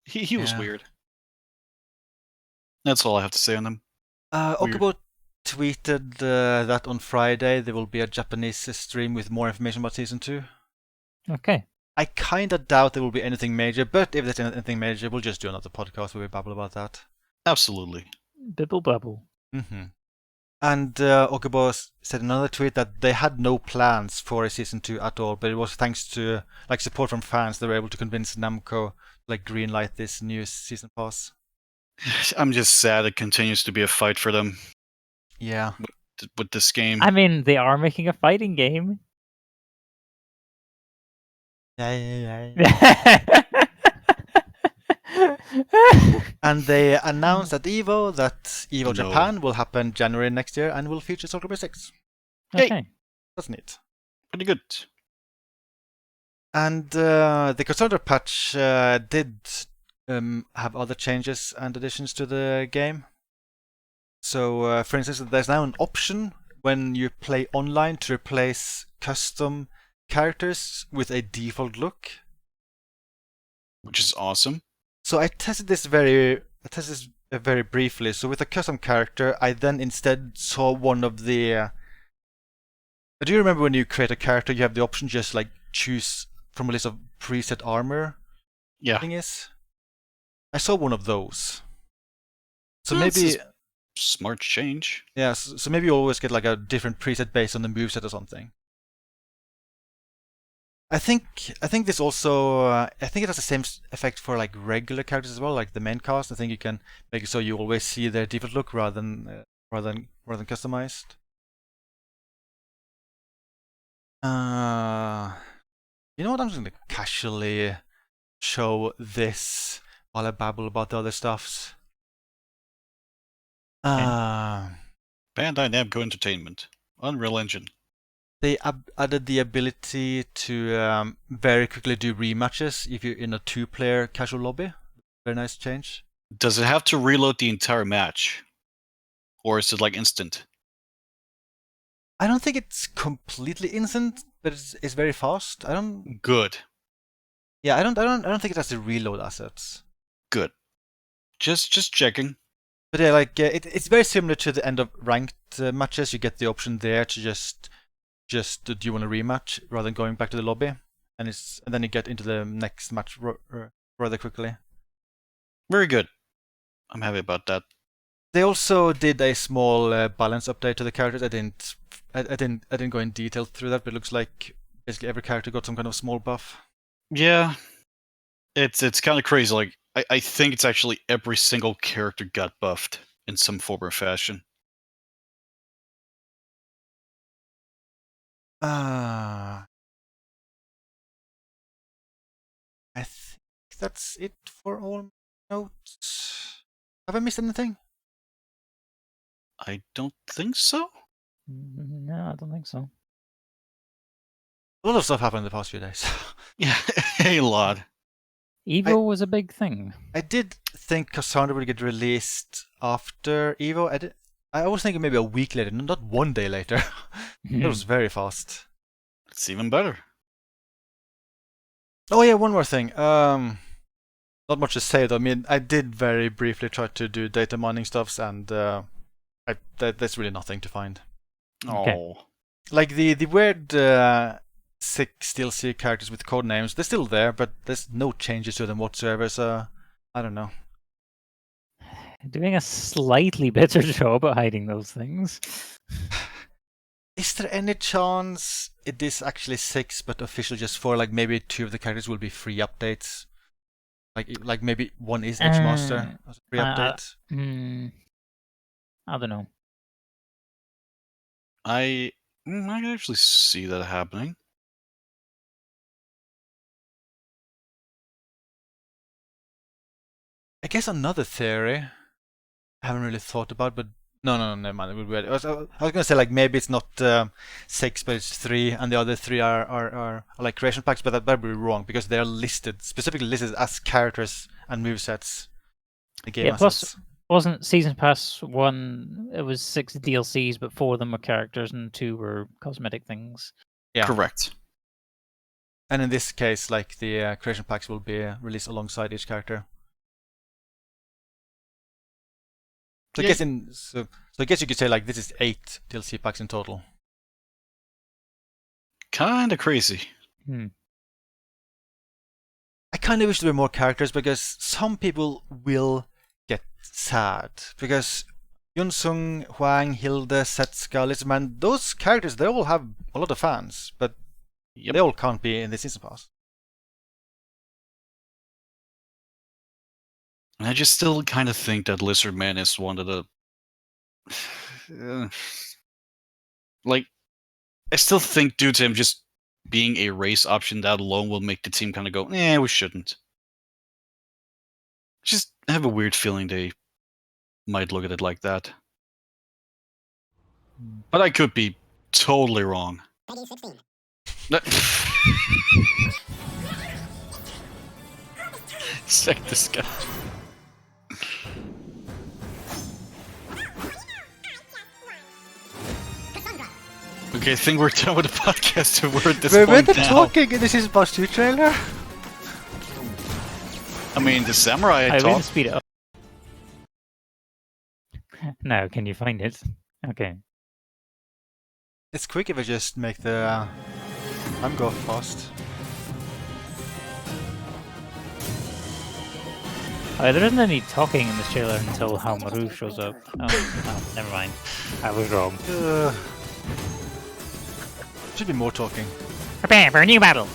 He was Yeah. weird. That's all I have to say on him. Weird. Okubo tweeted that on Friday there will be a Japanese stream with more information about Season 2. Okay. I kinda doubt there will be anything major, but if there's anything major, we'll just do another podcast where we babble about that. Absolutely. Bibble babble. Mm-hmm. And Okubo said in another tweet that they had no plans for a Season 2 at all, but it was thanks to like support from fans they were able to convince Namco like greenlight this new season pass. I'm just sad it continues to be a fight for them Yeah. with this game. I mean, they are making a fighting game. And they announced at EVO that EVO No. Japan will happen January next year and will feature SoulCalibur 6. Okay. That's neat. Pretty good. And the Cassandra patch did have other changes and additions to the game. So, for instance, there's now an option when you play online to replace custom characters with a default look. Which is awesome. So I tested this very briefly. So with a custom character, I then instead saw one of the. Do you remember when you create a character, you have the option just like choose from a list of preset armor? Yeah. Thingies? I saw one of those. So That's maybe. a smart change. Yeah, so maybe you always get like a different preset based on the moveset or something. I think this also I think it has the same effect for like regular characters as well, like the main cast. I think you can make it so you always see their default look rather than customized. You know what? I'm just gonna casually show this while I babble about the other stuffs. Bandai Namco Entertainment. Unreal Engine. They added the ability to very quickly do rematches if you're in a 2-player casual lobby. Very nice change. Does it have to reload the entire match? Or is it like instant? I don't think it's completely instant, but it's very fast. Good. Yeah, I don't think it has to reload assets. Good. Just checking. But yeah, like it's very similar to the end of ranked matches. You get the option there to just do you want a rematch rather than going back to the lobby, and then you get into the next match rather quickly. Very good. I'm happy about that. They also did a small balance update to the characters. I didn't go in detail through that, but it looks like basically every character got some kind of small buff. Yeah. It's kind of crazy. Like I think it's actually every single character got buffed in some form or fashion. I think that's it for all notes. Have I missed anything? I don't think so. No, I don't think so. A lot of stuff happened in the past few days. Yeah, a lot. Evo was a big thing. I did think Cassandra would get released after Evo. I was thinking maybe a week later, not one day later. It was very fast. It's even better. Oh yeah, one more thing. Not much to say though. I mean, I did very briefly try to do data mining stuffs, and there's really nothing to find. Okay. Oh. Like the weird 6 DLC characters with code names, they're still there, but there's no changes to them whatsoever. So I don't know. Doing a slightly better job at hiding those things. Is there any chance it is actually 6, but official just 4? Like maybe 2 of the characters will be free updates. Like maybe one is Edgemaster as a free update. I don't know. I can actually see that happening. I guess another theory I haven't really thought about, but no, never mind. It would be weird. I was gonna say like maybe it's not 6, but it's 3, and the other 3 are like creation packs, but that would be wrong because they are specifically listed as characters and movesets. The game Plus, wasn't Season Pass 1? It was 6 DLCs, but 4 of them were characters and 2 were cosmetic things. Yeah, Correct. And in this case, like the creation packs will be released alongside each character. So Yeah. I guess you could say like this is 8 DLC packs in total. Kinda crazy. I kind of wish there were more characters because some people will get sad because Yunsung, Huang, Hilde, Setsuka, Lizman, those characters, they all have a lot of fans, but Yep. they all can't be in the season pass. And I just still kind of think that Lizard Man is one of the... like, I still think due to him just being a race option, that alone will make the team kind of go, we shouldn't. Just have a weird feeling they might look at it like that. But I could be totally wrong. Check this guy. Okay, I think we're done with the podcast. We're at this Were point they now. talking in the season pass 2 trailer? I mean, the samurai I will talked. speed it up. Now, can you find it? Okay. It's quick if I just make the time go fast. There isn't any talking in this trailer until Haomaru shows up. Oh, never mind. I was wrong. Should be more talking. Prepare for a new battle!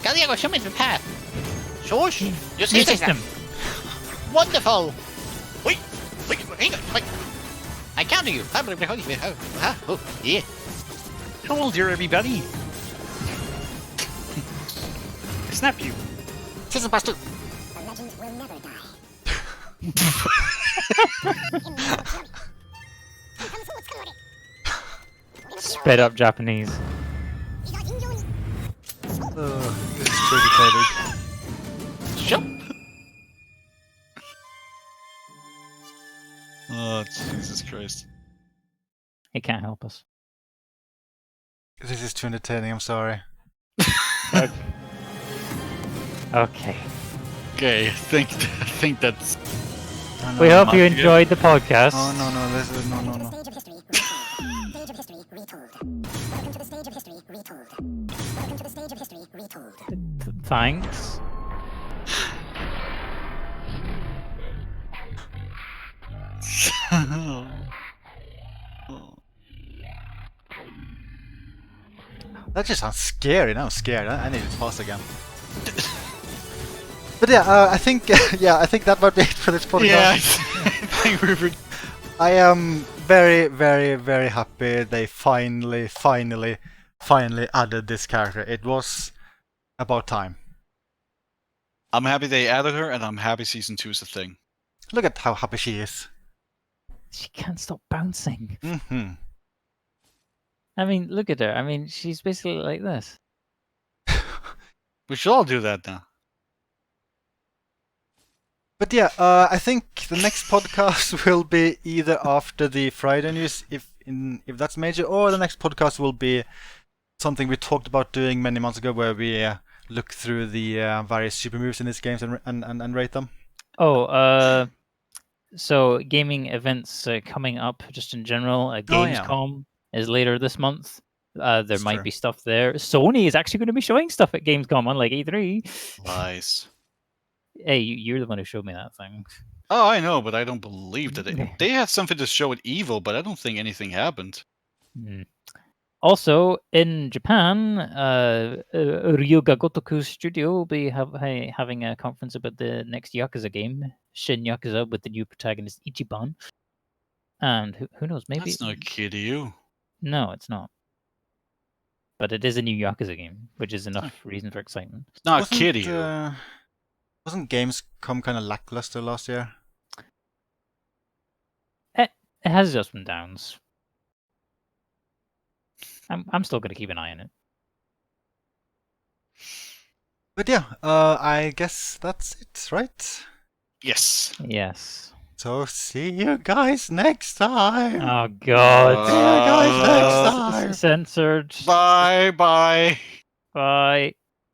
Galliago, show me the path. Shush! Your New system! system! Wonderful! Wait! Hang on! Wait! I counter you! Oh, yeah. Hold here, everybody. Snap you. Season pass 2. The legend will never die. Sped up Japanese. This is irritating. Jump! Oh, Jesus Christ. He can't help us. This is too entertaining, I'm sorry. Okay. Okay, I think that's... Oh, no, We hope you Mark, enjoyed the podcast. Oh no, this is no. Stage of history retold. Stage of history retold. Welcome to the stage of history retold. Welcome to the stage of history retold. Thanks. That just sounds scary. Now I'm scared. I need to pause again. But yeah, I think that might be it for this podcast. Yeah, I think we're... I am very, very, very happy they finally added this character. It was about time. I'm happy they added her, and I'm happy season 2 is a thing. Look at how happy she is. She can't stop bouncing. Mm-hmm. I mean, look at her. I mean, she's basically like this. We should all do that now. But yeah, I think the next podcast will be either after the Friday news, if that's major, or the next podcast will be something we talked about doing many months ago, where we look through the various super moves in these games and rate them. Oh, so gaming events coming up just in general. Oh, yeah. Gamescom is later this month. There That's might true. be stuff there. Sony is actually going to be showing stuff at Gamescom, unlike E3. Lies. Hey, you're the one who showed me that thing. Oh, I know, but I don't believe that they had something to show at Evo, but I don't think anything happened. Also, in Japan, Ryuga Gotoku Studio will be having a conference about the next Yakuza game, Shin Yakuza, with the new protagonist Ichiban. And who knows, maybe... That's not Kiryu. No, it's not. But it is a new Yakuza game, which is enough reason for excitement. It's not Kiryu. Wasn't Gamescom kind of lackluster last year? It has ups and downs. I'm still going to keep an eye on it. But yeah, I guess that's it, right? Yes. Yes. So see you guys next time. Oh, God. See you guys next time. Censored. Bye. Bye.